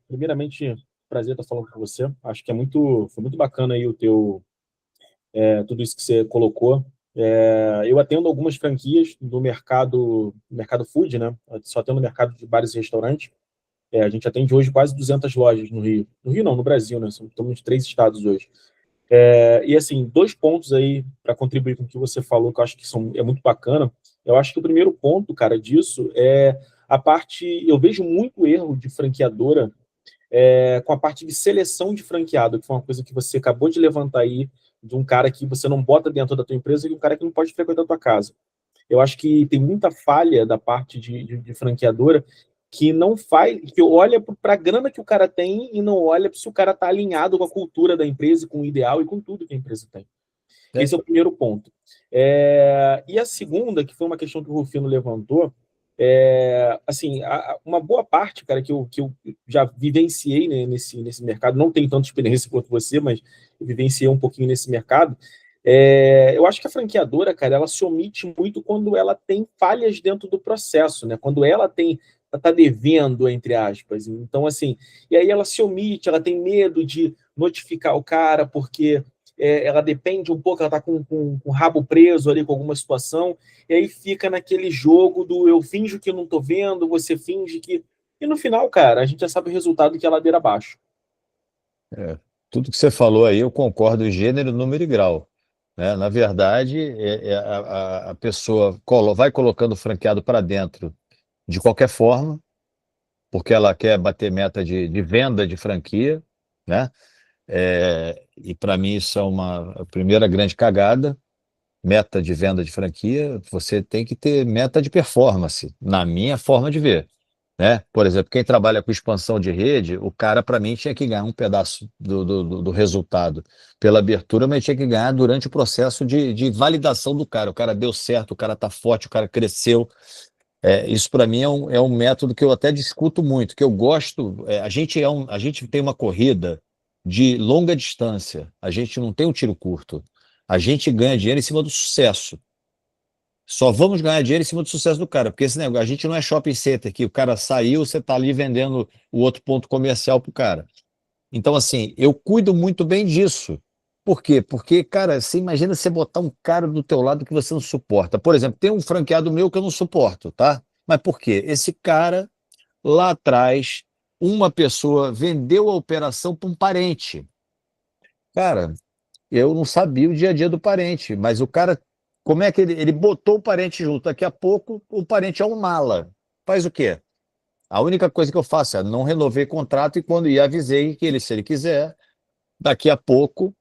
primeiramente, prazer estar falando com você. Acho que foi muito bacana aí tudo isso que você colocou. Eu atendo algumas franquias do mercado food, né? Só atendo mercado de bares e restaurantes. A gente atende hoje quase 200 lojas no Rio. No Rio não, no Brasil, né? Estamos em 3 estados hoje. E assim, 2 pontos aí para contribuir com o que você falou, que eu acho que é muito bacana. Eu acho que o primeiro ponto, cara, disso é a parte. Eu vejo muito erro de franqueadora com a parte de seleção de franqueado, que foi uma coisa que você acabou de levantar aí, de um cara que você não bota dentro da tua empresa e um cara que não pode frequentar a tua casa. Eu acho que tem muita falha da parte de franqueadora que não faz, que olha para a grana que o cara tem e não olha se o cara está alinhado com a cultura da empresa, com o ideal e com tudo que a empresa tem. Esse é o primeiro ponto. E a segunda, que foi uma questão que o Rufino levantou, assim, uma boa parte, cara, que eu já vivenciei, né, nesse mercado, não tenho tanta experiência quanto você, mas eu vivenciei um pouquinho nesse mercado. Eu acho que a franqueadora, cara, ela se omite muito quando ela tem falhas dentro do processo, né? Quando ela tá devendo, entre aspas. Então, assim, e aí ela se omite, ela tem medo de notificar o cara, porque ela depende um pouco, ela está com o rabo preso ali com alguma situação, e aí fica naquele jogo do eu finjo que não estou vendo, você finge que. E no final, cara, a gente já sabe o resultado que é ladeira abaixo. Tudo que você falou aí, eu concordo, gênero, número e grau. Né? Na verdade, a pessoa vai colocando o franqueado para dentro de qualquer forma, porque ela quer bater meta de venda de franquia, né? E para mim isso é a primeira grande cagada. Meta de venda de franquia, você tem que ter meta de performance, na minha forma de ver. Né? Por exemplo, quem trabalha com expansão de rede, o cara, para mim, tinha que ganhar um pedaço do resultado pela abertura, mas tinha que ganhar durante o processo de validação do cara. O cara deu certo, o cara está forte, o cara cresceu. Isso para mim é um método que eu até discuto muito, que eu gosto. A gente tem uma corrida de longa distância, a gente não tem um tiro curto. A gente ganha dinheiro em cima do sucesso. Só vamos ganhar dinheiro em cima do sucesso do cara, porque esse negócio, a gente não é shopping center que o cara saiu, você está ali vendendo o outro ponto comercial para o cara. Então, assim, eu cuido muito bem disso. Por quê? Porque, cara, você imagina você botar um cara do teu lado que você não suporta. Por exemplo, tem um franqueado meu que eu não suporto, tá? Mas por quê? Esse cara, lá atrás, uma pessoa vendeu a operação para um parente. Cara, eu não sabia o dia a dia do parente, mas o cara, como é que ele botou o parente junto? Daqui a pouco, o parente é um mala. Faz o quê? A única coisa que eu faço é não renovei contrato e avisei que ele, se ele quiser, daqui a pouco,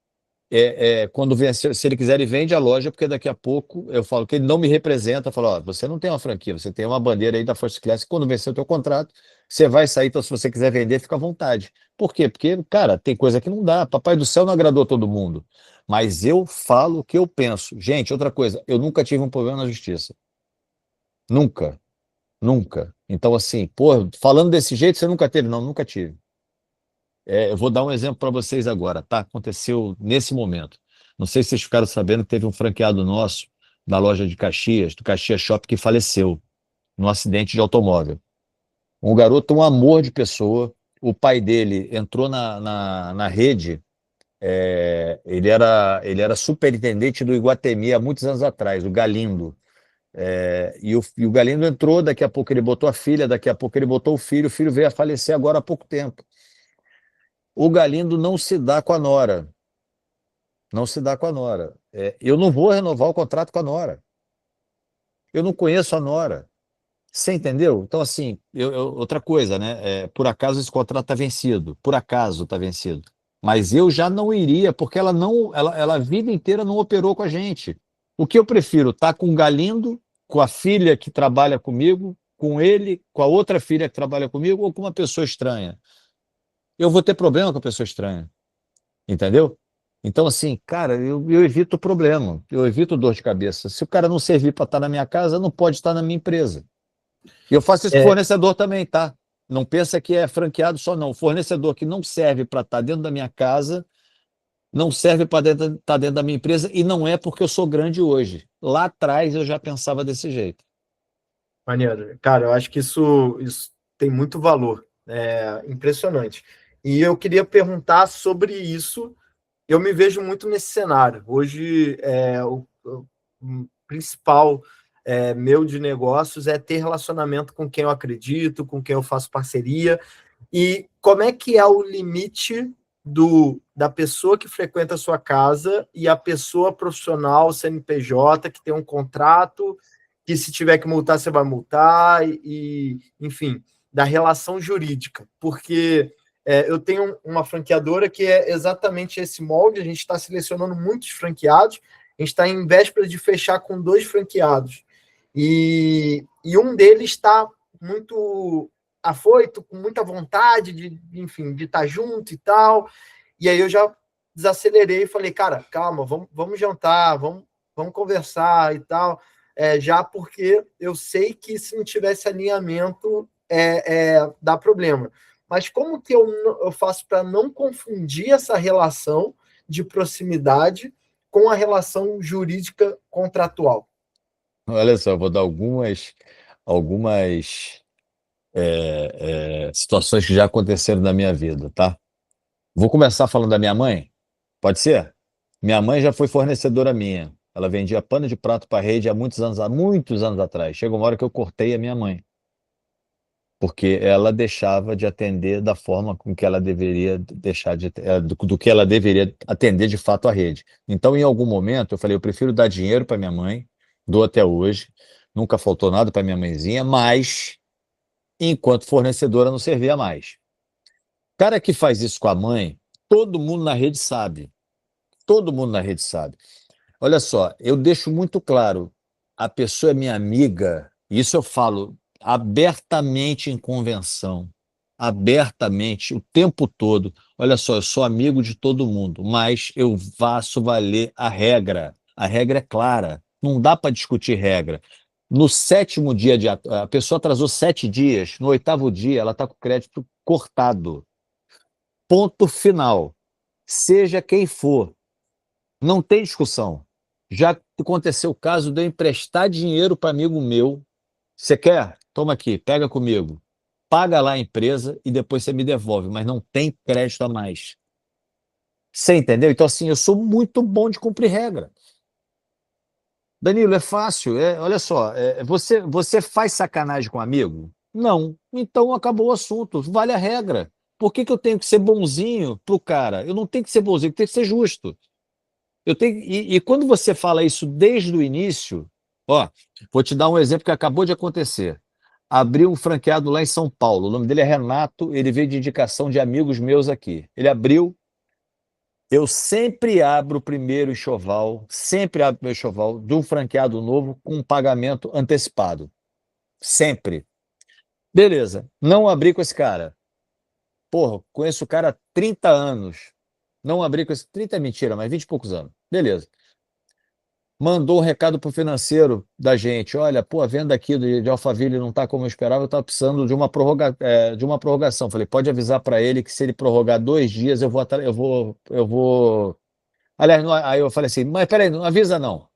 quando vencer, se ele quiser, ele vende a loja, porque daqui a pouco eu falo que ele não me representa, eu falo, ó, você não tem uma franquia, você tem uma bandeira aí da First Class, quando vencer o teu contrato, você vai sair, então se você quiser vender, fica à vontade. Por quê? Porque, cara, tem coisa que não dá, Papai do Céu não agradou todo mundo, mas eu falo o que eu penso. Gente, outra coisa, eu nunca tive um problema na justiça. Nunca, nunca. Então, assim, pô, falando desse jeito, você nunca teve? Não, nunca tive. Eu vou dar um exemplo para vocês agora, tá? Aconteceu nesse momento. Não sei se vocês ficaram sabendo que teve um franqueado nosso da loja de Caxias, do Caxias Shopping, que faleceu num acidente de automóvel. Um garoto, um amor de pessoa. O pai dele entrou na rede. Ele era superintendente do Iguatemi há muitos anos atrás, o Galindo. E o Galindo entrou, daqui a pouco ele botou a filha, daqui a pouco ele botou o filho veio a falecer agora há pouco tempo. O Galindo não se dá com a nora, não se dá com a nora. Eu não vou renovar o contrato com a nora. Eu não conheço a nora. Você entendeu? Então, assim, outra coisa, né? Por acaso esse contrato está vencido. Por acaso está vencido. Mas eu já não iria, porque ela não, ela a vida inteira não operou com a gente. O que eu prefiro? Estar com o Galindo, com a filha que trabalha comigo, com ele, com a outra filha que trabalha comigo, ou com uma pessoa estranha. Eu vou ter problema com a pessoa estranha. Entendeu? Então, assim, cara, eu evito problema, eu evito dor de cabeça. Se o cara não servir para estar na minha casa, não pode estar na minha empresa. E eu faço isso com fornecedor também, tá? Não pensa que é franqueado só, não. Fornecedor que não serve para estar dentro da minha casa, não serve para estar dentro da minha empresa, e não é porque eu sou grande hoje. Lá atrás eu já pensava desse jeito. Maneiro. Cara, eu acho que isso tem muito valor. Impressionante. E eu queria perguntar sobre isso. Eu me vejo muito nesse cenário. Hoje, o principal meu de negócios é ter relacionamento com quem eu acredito, com quem eu faço parceria. E como é que é o limite da pessoa que frequenta a sua casa e a pessoa profissional, CNPJ, que tem um contrato, que se tiver que multar, você vai multar, enfim, da relação jurídica. Porque eu tenho uma franqueadora que é exatamente esse molde, a gente está selecionando muitos franqueados, a gente está em véspera de fechar com 2 franqueados. E um deles está muito afoito, com muita vontade enfim, de estar junto e tal. E aí eu já desacelerei e falei, cara, calma, vamos jantar, vamos conversar e tal. Já porque eu sei que se não tivesse alinhamento, dá problema. Mas como que eu faço para não confundir essa relação de proximidade com a relação jurídica contratual? Olha só, eu vou dar algumas situações que já aconteceram na minha vida, tá? Vou começar falando da minha mãe, pode ser? Minha mãe já foi fornecedora minha. Ela vendia pano de prato para rede há muitos anos atrás. Chegou uma hora que eu cortei a minha mãe, porque ela deixava de atender da forma com que ela deveria deixar do que ela deveria atender de fato a rede. Então, em algum momento, eu falei, eu prefiro dar dinheiro para minha mãe, dou até hoje, nunca faltou nada para minha mãezinha, mas enquanto fornecedora não servia mais. O cara que faz isso com a mãe, todo mundo na rede sabe. Todo mundo na rede sabe. Olha só, eu deixo muito claro, a pessoa é minha amiga, isso eu falo abertamente em convenção, abertamente, o tempo todo. Olha só, eu sou amigo de todo mundo, mas eu faço valer a regra. A regra é clara, não dá para discutir regra. No 7º dia, a pessoa atrasou 7 dias, no 8º dia ela está com o crédito cortado. Ponto final. Seja quem for. Não tem discussão. Já aconteceu o caso de eu emprestar dinheiro para amigo meu. Você quer? Toma aqui, pega comigo. Paga lá a empresa e depois você me devolve, mas não tem crédito a mais. Você entendeu? Então, assim, eu sou muito bom de cumprir regra. Danilo, é fácil. Olha só, você faz sacanagem com um amigo? Não. Então acabou o assunto. Vale a regra. Por que eu tenho que ser bonzinho pro cara? Eu não tenho que ser bonzinho, eu tenho que ser justo. E quando você fala isso desde o início, ó, vou te dar um exemplo que acabou de acontecer. Abriu um franqueado lá em São Paulo, o nome dele é Renato, ele veio de indicação de amigos meus aqui. Ele abriu, eu sempre abro o primeiro enxoval, sempre abro o meu enxoval de um franqueado novo com um pagamento antecipado. Sempre. Beleza, não abri com esse cara. Porra, conheço o cara há 30 anos. Não abri com esse... 30 é mentira, mas 20 e poucos anos. Beleza. mandou um recado para o financeiro da gente: olha, pô, a venda aqui de Alphaville não está como eu esperava, eu estava precisando de uma prorrogação. Falei, pode avisar para ele que se ele prorrogar 2 dias, eu vou. Aliás, aí eu falei assim, mas peraí, não avisa não.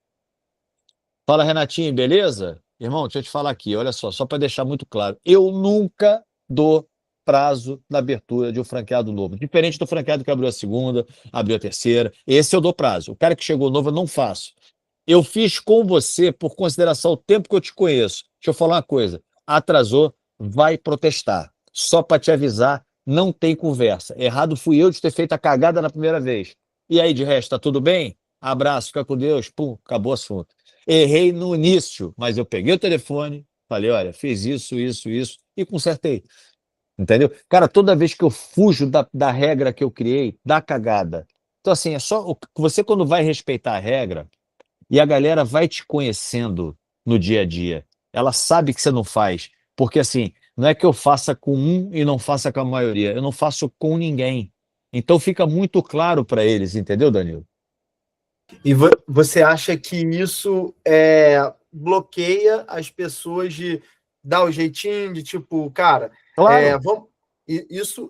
Fala, Renatinho, beleza? Irmão, deixa eu te falar aqui, olha só para deixar muito claro, eu nunca dou prazo na abertura de um franqueado novo. Diferente do franqueado que abriu a segunda, abriu a terceira, esse eu dou prazo. O cara que chegou novo eu não faço. Eu fiz com você por consideração ao tempo que eu te conheço. Deixa eu falar uma coisa. Atrasou, vai protestar. Só para te avisar, não tem conversa. Errado fui eu de ter feito a cagada na primeira vez. E aí, de resto, tá tudo bem? Abraço, fica com Deus. Pum, acabou o assunto. Errei no início, mas eu peguei o telefone, falei, olha, fiz isso, e consertei. Entendeu? Cara, toda vez que eu fujo da regra que eu criei, dá cagada. Então, assim, é só você quando vai respeitar a regra, e a galera vai te conhecendo no dia a dia. Ela sabe que você não faz. Porque assim, não é que eu faça com um e não faça com a maioria. Eu não faço com ninguém. Então fica muito claro para eles, entendeu, Danilo? E você acha que isso bloqueia as pessoas de dar o jeitinho, de tipo, cara, Claro,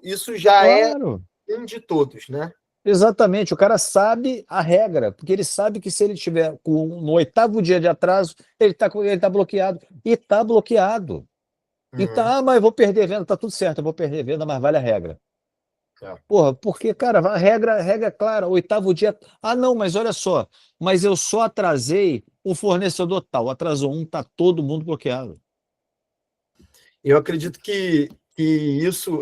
isso já é claro. um de todos, né? Exatamente. O cara sabe a regra, porque ele sabe que se ele tiver no 8º dia de atraso, ele tá bloqueado. E tá bloqueado. E Uhum. tá, mas eu vou perder venda, tá tudo certo, eu vou perder venda, mas vale a regra. É. Porra, porque, cara, a regra é clara, 8º dia. Ah, não, mas olha só, mas eu só atrasei o fornecedor tal, atrasou um, tá todo mundo bloqueado. Eu acredito que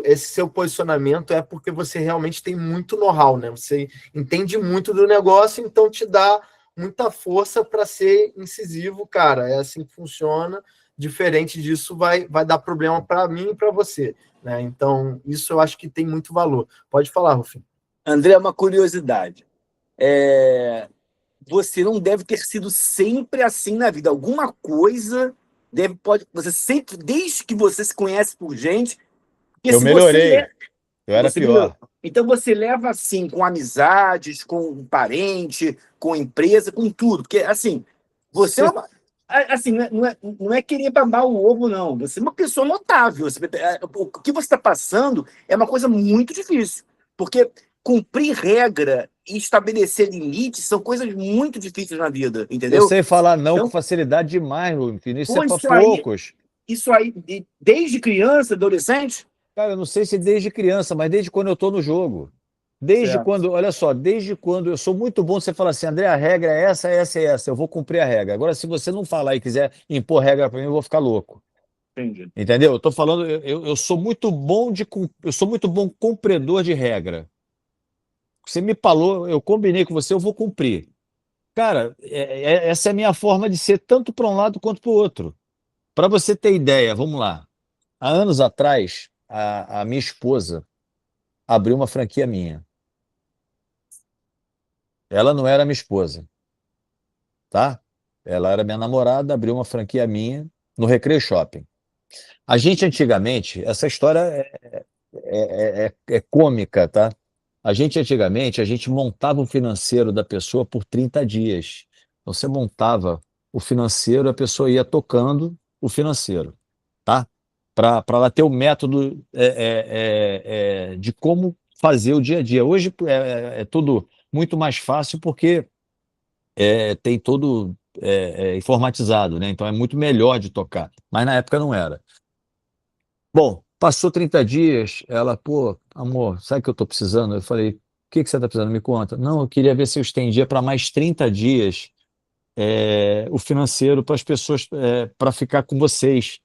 esse seu posicionamento é porque você realmente tem muito know-how, né? Você entende muito do negócio, então te dá muita força para ser incisivo, cara. É assim que funciona. Diferente disso, vai dar problema para mim e para você, né? Então, isso eu acho que tem muito valor. Pode falar, Rufim. André, uma curiosidade. Você não deve ter sido sempre assim na vida. Alguma coisa você sempre, desde que você se conhece por gente, porque Eu se você melhorei, eu era você melhorou. pior. Então você leva assim com amizades, com parente, com empresa, com tudo. Porque assim, você é Você- uma. Assim, não é querer babar o ovo, não. Você é uma pessoa notável. O que você está passando é uma coisa muito difícil. Porque cumprir regra e estabelecer limites são coisas muito difíceis na vida, eu entendeu? sei falar não com Então, facilidade demais, Rufino, isso é pô, para isso aí, poucos. isso aí, desde criança, adolescente. Cara, eu não sei se desde criança, mas desde quando eu estou no jogo. Desde Certo, quando, olha só, desde quando eu sou muito bom, você fala assim, André, a regra é essa, essa e essa, eu vou cumprir a regra. Agora, se você não falar e quiser impor regra para mim, eu vou ficar louco. entendi. Entendeu? Eu tô falando, eu sou muito bom eu sou muito bom cumpridor de regra. Você me falou, eu combinei com você, eu vou cumprir. Cara, essa é a minha forma de ser, tanto para um lado quanto para o outro. Para você ter ideia, vamos lá. Há anos atrás, a minha esposa abriu uma franquia minha. Ela não era minha esposa, tá? Ela era minha namorada, abriu uma franquia minha no Recreio Shopping. A gente antigamente, essa história é cômica, tá? A gente montava o financeiro da pessoa por 30 dias. Então, você montava o financeiro, a pessoa ia tocando o financeiro, tá? Para ela ter o método de como fazer o dia a dia. Hoje é tudo muito mais fácil porque tem tudo informatizado, né? Então é muito melhor de tocar. Mas na época não era. Bom, passou 30 dias, ela, pô, amor, sabe o que eu tô precisando? Eu falei, o que que você tá precisando? Me conta. Não, eu queria ver se eu estendia para mais 30 dias o financeiro para as pessoas, para ficar com vocês.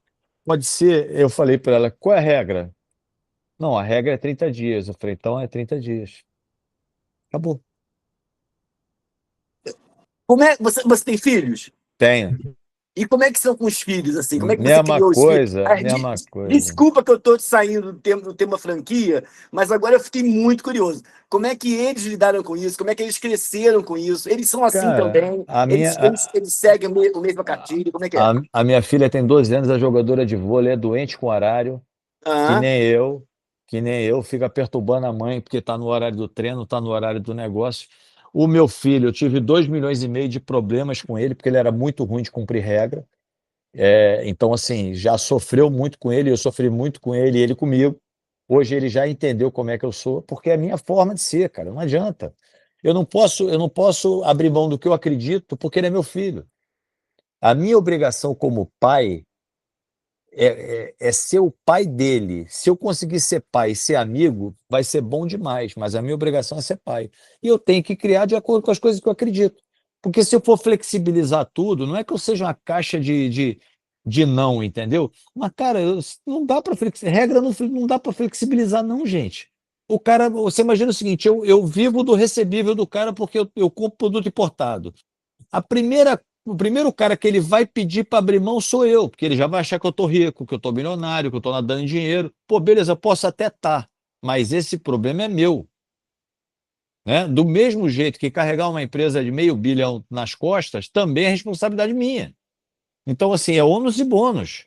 Pode ser, eu falei para ela, qual é a regra? Não, a regra é 30 dias. Eu falei, então é 30 dias. Acabou. Como é, você tem filhos? Tenho. E como é que são com os filhos, assim? Como é que você Mesma criou os filhos? coisa, mesma coisa. Desculpa que eu estou saindo do tema franquia, mas agora eu fiquei muito curioso. Como é que eles lidaram com isso? Como é que eles cresceram com isso? Eles são assim Cara, também? a minha, Eles seguem o mesmo cartilho? Como é que é? a minha filha tem 12 anos, é jogadora de vôlei, é doente com horário. Que Ah, nem eu, que nem eu, fica perturbando a mãe porque está no horário do treino, está no horário do negócio. O meu filho, eu tive 2,5 milhões de problemas com ele, porque ele era muito ruim de cumprir regra. Então, assim, já sofreu muito com ele, eu sofri muito com ele e ele comigo. Hoje ele já entendeu como é que eu sou, porque é a minha forma de ser, cara, não adianta. Eu não posso abrir mão do que eu acredito, porque ele é meu filho. A minha obrigação como pai é ser o pai dele. Se eu conseguir ser pai e ser amigo, vai ser bom demais, mas a minha obrigação é ser pai. E eu tenho que criar de acordo com as coisas que eu acredito. Porque se eu for flexibilizar tudo, não é que eu seja uma caixa de não, entendeu? Mas, cara, não dá para regra não dá para flexibilizar, não, gente. O cara, você imagina o seguinte: eu vivo do recebível do cara porque eu compro produto importado. O primeiro cara que ele vai pedir para abrir mão sou eu, porque ele já vai achar que eu estou rico, que eu estou milionário, que eu estou nadando em dinheiro. Pô, beleza, posso até estar, mas esse problema é meu. Né? Do mesmo jeito que carregar uma empresa de 500 milhões nas costas, também é responsabilidade minha. Então, assim, é ônus e bônus.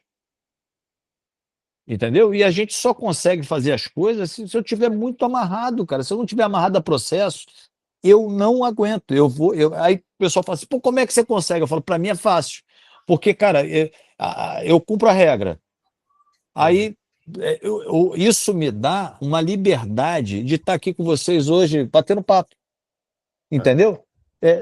Entendeu? E a gente só consegue fazer as coisas se eu tiver muito amarrado, cara. Se eu não tiver amarrado a processo, eu não aguento. Aí o pessoal fala assim: pô, como é que você consegue? Eu falo: para mim é fácil. Porque, cara, eu cumpro a regra. Aí isso me dá uma liberdade de estar aqui com vocês hoje, batendo papo. Entendeu?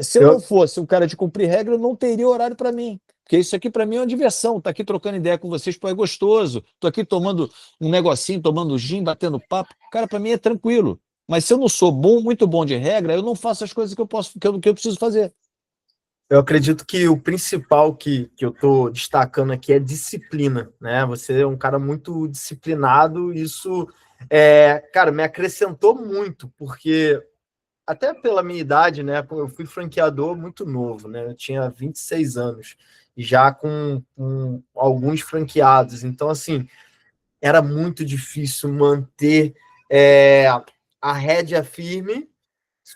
Se eu não fosse um cara de cumprir regra, eu não teria horário para mim. Porque isso aqui para mim é uma diversão. Tá aqui trocando ideia com vocês, pô, é gostoso. Tô aqui tomando um negocinho, tomando gin, batendo papo. Cara, para mim é tranquilo. Mas se eu não sou muito bom de regra, eu não faço as coisas que eu preciso fazer. Eu acredito que o principal que eu estou destacando aqui é disciplina, né? Você é um cara muito disciplinado, isso, cara, me acrescentou muito, porque até pela minha idade, né? Eu fui franqueador muito novo, né? Eu tinha 26 anos e já com alguns franqueados. Então, assim, era muito difícil manter a rédea firme,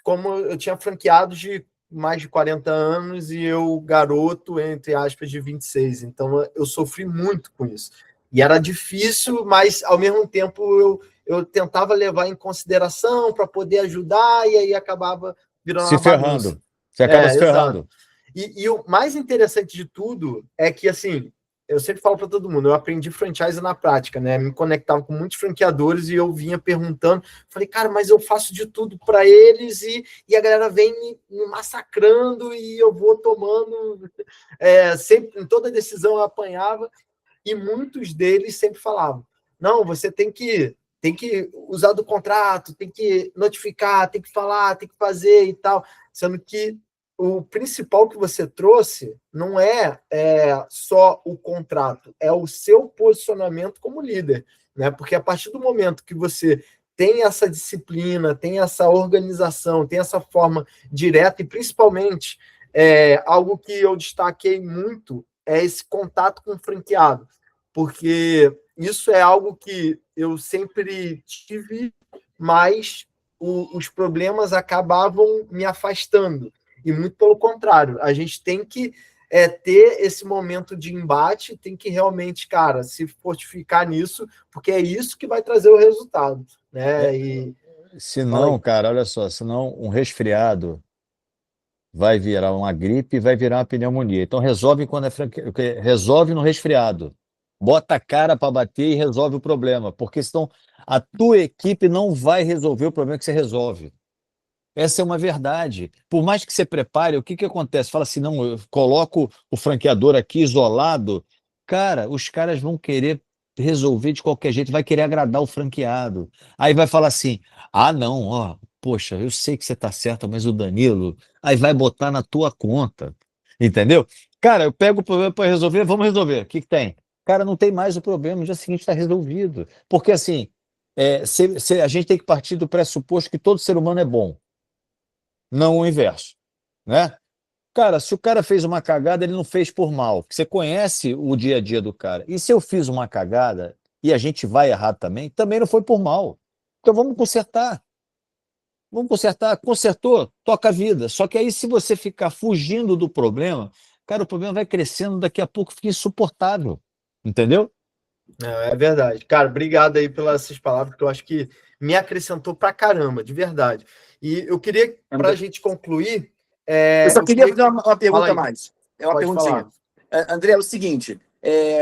como eu tinha franqueados de mais de 40 anos e eu, garoto, entre aspas, de 26. Então, eu sofri muito com isso. E era difícil, mas, ao mesmo tempo, eu tentava levar em consideração para poder ajudar e aí acabava virando Se uma bagunça. ferrando. Você acaba se Exato. ferrando. E o mais interessante de tudo é que, assim, eu sempre falo para todo mundo, eu aprendi franchise na prática, né? Me conectava com muitos franqueadores e eu vinha perguntando, falei, cara, mas eu faço de tudo para eles e a galera vem me massacrando e eu vou tomando, sempre, em toda decisão eu apanhava, e muitos deles sempre falavam, não, você tem que usar do contrato, tem que notificar, tem que falar, tem que fazer e tal, sendo que o principal que você trouxe não é só o contrato, é o seu posicionamento como líder, né? Porque a partir do momento que você tem essa disciplina, tem essa organização, tem essa forma direta e principalmente algo que eu destaquei muito é esse contato com o franqueado, porque isso é algo que eu sempre tive, mas os problemas acabavam me afastando. E muito pelo contrário, a gente tem que ter esse momento de embate, tem que realmente, cara, se fortificar nisso, porque é isso que vai trazer o resultado, né? Se não, cara, olha só, senão um resfriado vai virar uma gripe e vai virar uma pneumonia. Então resolve quando resolve no resfriado. Bota a cara para bater e resolve o problema, porque senão a tua equipe não vai resolver o problema que você resolve. Essa é uma verdade. Por mais que você prepare, o que acontece? Fala assim, não, eu coloco o franqueador aqui isolado. Cara, os caras vão querer resolver de qualquer jeito, vai querer agradar o franqueado. Aí vai falar assim, ah, não, ó, poxa, eu sei que você está certo, mas o Danilo, aí vai botar na tua conta, entendeu? Cara, eu pego o problema para resolver, vamos resolver. O que tem? Cara, não tem mais o problema, no dia seguinte está resolvido. Porque assim, a gente tem que partir do pressuposto que todo ser humano é bom, não o inverso, né? Cara, se o cara fez uma cagada, ele não fez por mal. Você conhece o dia a dia do cara. E se eu fiz uma cagada e a gente vai errar também não foi por mal. Então vamos consertar. Vamos consertar. Consertou, toca a vida. Só que aí, se você ficar fugindo do problema, cara, o problema vai crescendo, daqui a pouco fica insuportável. Entendeu? É verdade. Cara, obrigado aí pelas essas palavras, que eu acho que me acrescentou pra caramba, de verdade. E eu queria, para a gente concluir... eu só queria fazer uma pergunta a Fala aí. mais. É uma Pode perguntinha. falar. André, é o seguinte,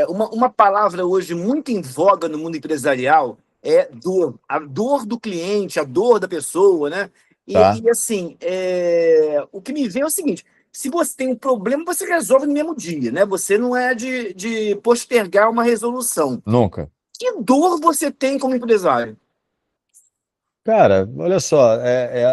uma palavra hoje muito em voga no mundo empresarial é dor. A dor do cliente, a dor da pessoa, né? Tá? E assim, o que me vem é o seguinte, se você tem um problema, você resolve no mesmo dia, né? Você não é de postergar uma resolução. Nunca. Que dor você tem como empresário? Cara, olha só,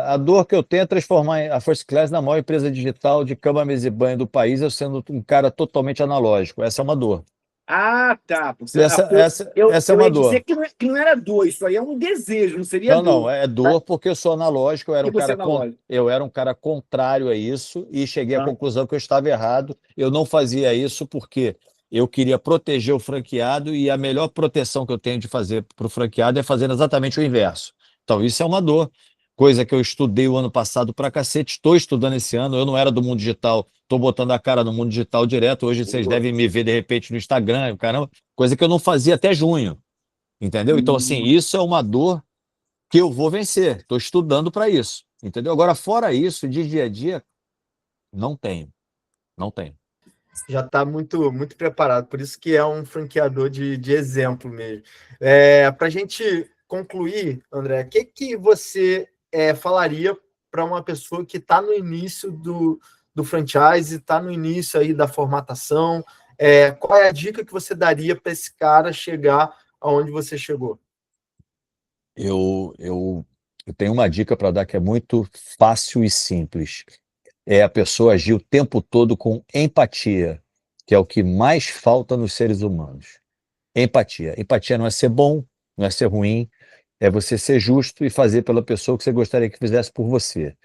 a dor que eu tenho é transformar a First Class na maior empresa digital de cama, mesa e banho do país, eu sendo um cara totalmente analógico. Essa é uma dor. Ah, tá. Essa é Eu uma ia dizer dor. que não era dor, isso aí é um desejo, não seria Não, não, dor. é Tá? dor porque eu sou analógico, E você na loja? eu era um cara contrário a isso e cheguei à Tá? conclusão que eu estava errado. Eu não fazia isso porque eu queria proteger o franqueado e a melhor proteção que eu tenho de fazer para o franqueado é fazer exatamente o inverso. Então, isso é uma dor, coisa que eu estudei o ano passado para cacete, estou estudando esse ano. Eu não era do mundo digital, estou botando a cara no mundo digital direto. Hoje vocês devem me ver de repente no Instagram, caramba, coisa que eu não fazia até junho. Entendeu? Então, assim, isso é uma dor que eu vou vencer. Estou estudando para isso. Entendeu? Agora, fora isso, de dia a dia, não tenho. Não tenho. Já está muito, muito preparado, por isso que é um franqueador de exemplo mesmo. Para a gente concluir, André, o que você falaria para uma pessoa que está no início do franchise, está no início aí da formatação? Qual é a dica que você daria para esse cara chegar aonde você chegou? Eu tenho uma dica para dar que é muito fácil e simples. É a pessoa agir o tempo todo com empatia, que é o que mais falta nos seres humanos. Empatia. Empatia não é ser bom, não é ser ruim, é você ser justo e fazer pela pessoa o que você gostaria que fizesse por você.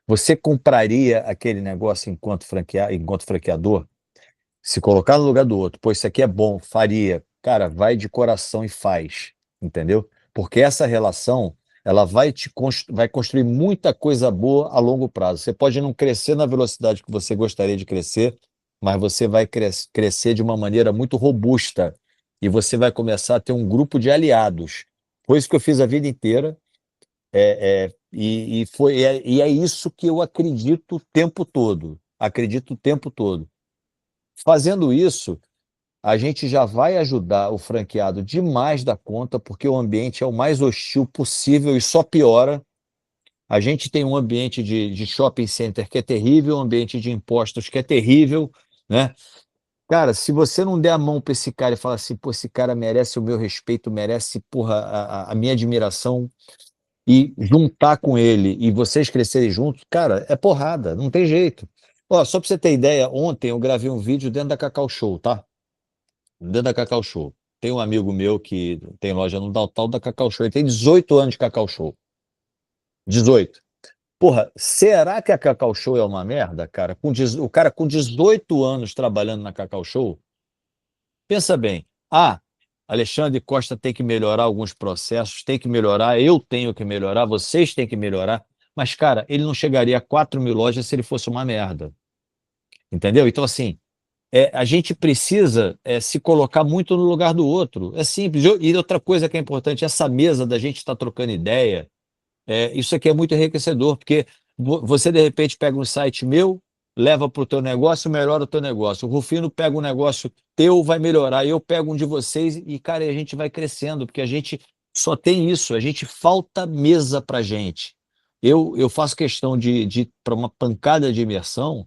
Você compraria aquele negócio enquanto franqueador? Se colocar no lugar do outro, pô, isso aqui é bom, faria. Cara, vai de coração e faz, entendeu? Porque essa relação, ela vai construir muita coisa boa a longo prazo. Você pode não crescer na velocidade que você gostaria de crescer, mas você vai crescer de uma maneira muito robusta e você vai começar a ter um grupo de aliados. Foi isso que eu fiz a vida inteira, e é isso que eu acredito o tempo todo. Acredito o tempo todo. Fazendo isso, a gente já vai ajudar o franqueado demais da conta, porque o ambiente é o mais hostil possível e só piora. A gente tem um ambiente de shopping center que é terrível, um ambiente de impostos que é terrível, né? Cara, se você não der a mão para esse cara e falar assim, pô, esse cara merece o meu respeito, merece, porra, a minha admiração, e juntar com ele e vocês crescerem juntos, cara, é porrada, não tem jeito. Ó, só para você ter ideia, ontem eu gravei um vídeo dentro da Cacau Show, tá? Dentro da Cacau Show. Tem um amigo meu que tem loja no Downtown da Cacau Show. Ele tem 18 anos de Cacau Show. 18. Porra, será que a Cacau Show é uma merda, cara? O cara com 18 anos trabalhando na Cacau Show? Pensa bem. Alexandre Costa tem que melhorar alguns processos, tem que melhorar, eu tenho que melhorar, vocês têm que melhorar. Mas, cara, ele não chegaria a 4.000 lojas se ele fosse uma merda. Entendeu? Então, assim, a gente precisa se colocar muito no lugar do outro. É simples. E outra coisa que é importante, essa mesa da gente estar trocando ideia, isso aqui é muito enriquecedor, porque você, de repente, pega um site meu, leva para o teu negócio, melhora o teu negócio. O Rufino pega um negócio teu, vai melhorar. Eu pego um de vocês e, cara, a gente vai crescendo, porque a gente só tem isso. A gente falta mesa para gente. Eu faço questão de para uma pancada de imersão,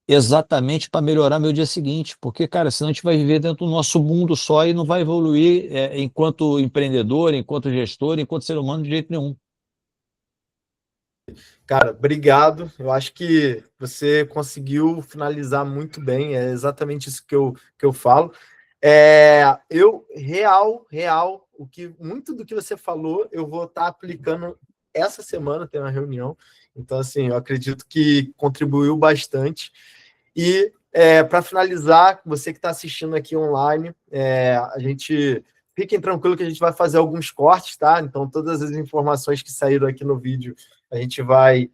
exatamente para melhorar meu dia seguinte, porque, cara, senão a gente vai viver dentro do nosso mundo só e não vai evoluir enquanto empreendedor, enquanto gestor, enquanto ser humano de jeito nenhum. Cara, obrigado. Eu acho que você conseguiu finalizar muito bem. É exatamente isso que eu falo. Real, muito do que você falou, eu vou estar aplicando essa semana, tem uma reunião. Então, assim, eu acredito que contribuiu bastante. E para finalizar, você que está assistindo aqui online, fiquem tranquilos que a gente vai fazer alguns cortes, tá? Então, todas as informações que saíram aqui no vídeo a gente vai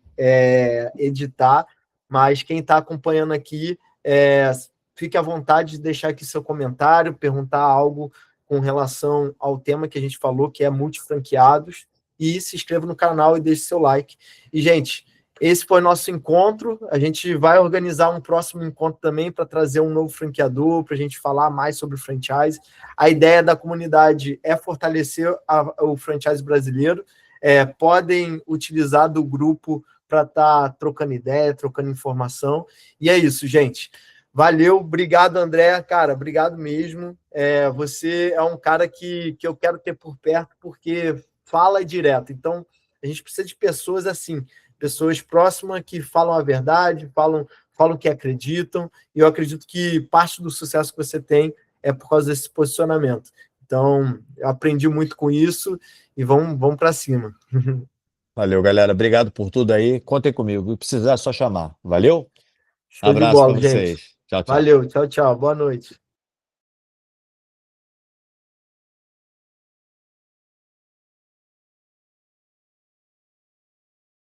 editar, mas quem está acompanhando aqui, fique à vontade de deixar aqui seu comentário, perguntar algo com relação ao tema que a gente falou, que é multifranqueados, e se inscreva no canal e deixe seu like. E, gente, esse foi nosso encontro. A gente vai organizar um próximo encontro também para trazer um novo franqueador, para a gente falar mais sobre o franchise. A ideia da comunidade é fortalecer o franchise brasileiro. Podem utilizar do grupo para estar trocando ideia, trocando informação. E é isso, gente. Valeu, obrigado, André. Cara, obrigado mesmo. Você é um cara que eu quero ter por perto, porque fala direto. Então, a gente precisa de pessoas assim, pessoas próximas que falam a verdade, falam que acreditam. E eu acredito que parte do sucesso que você tem é por causa desse posicionamento. Então, eu aprendi muito com isso e vamos para cima. Valeu, galera. Obrigado por tudo aí. Contem comigo. Se precisar, é só chamar. Valeu? Show de Abraço para bola, gente. vocês. Tchau, tchau. Valeu, tchau, tchau. Boa noite.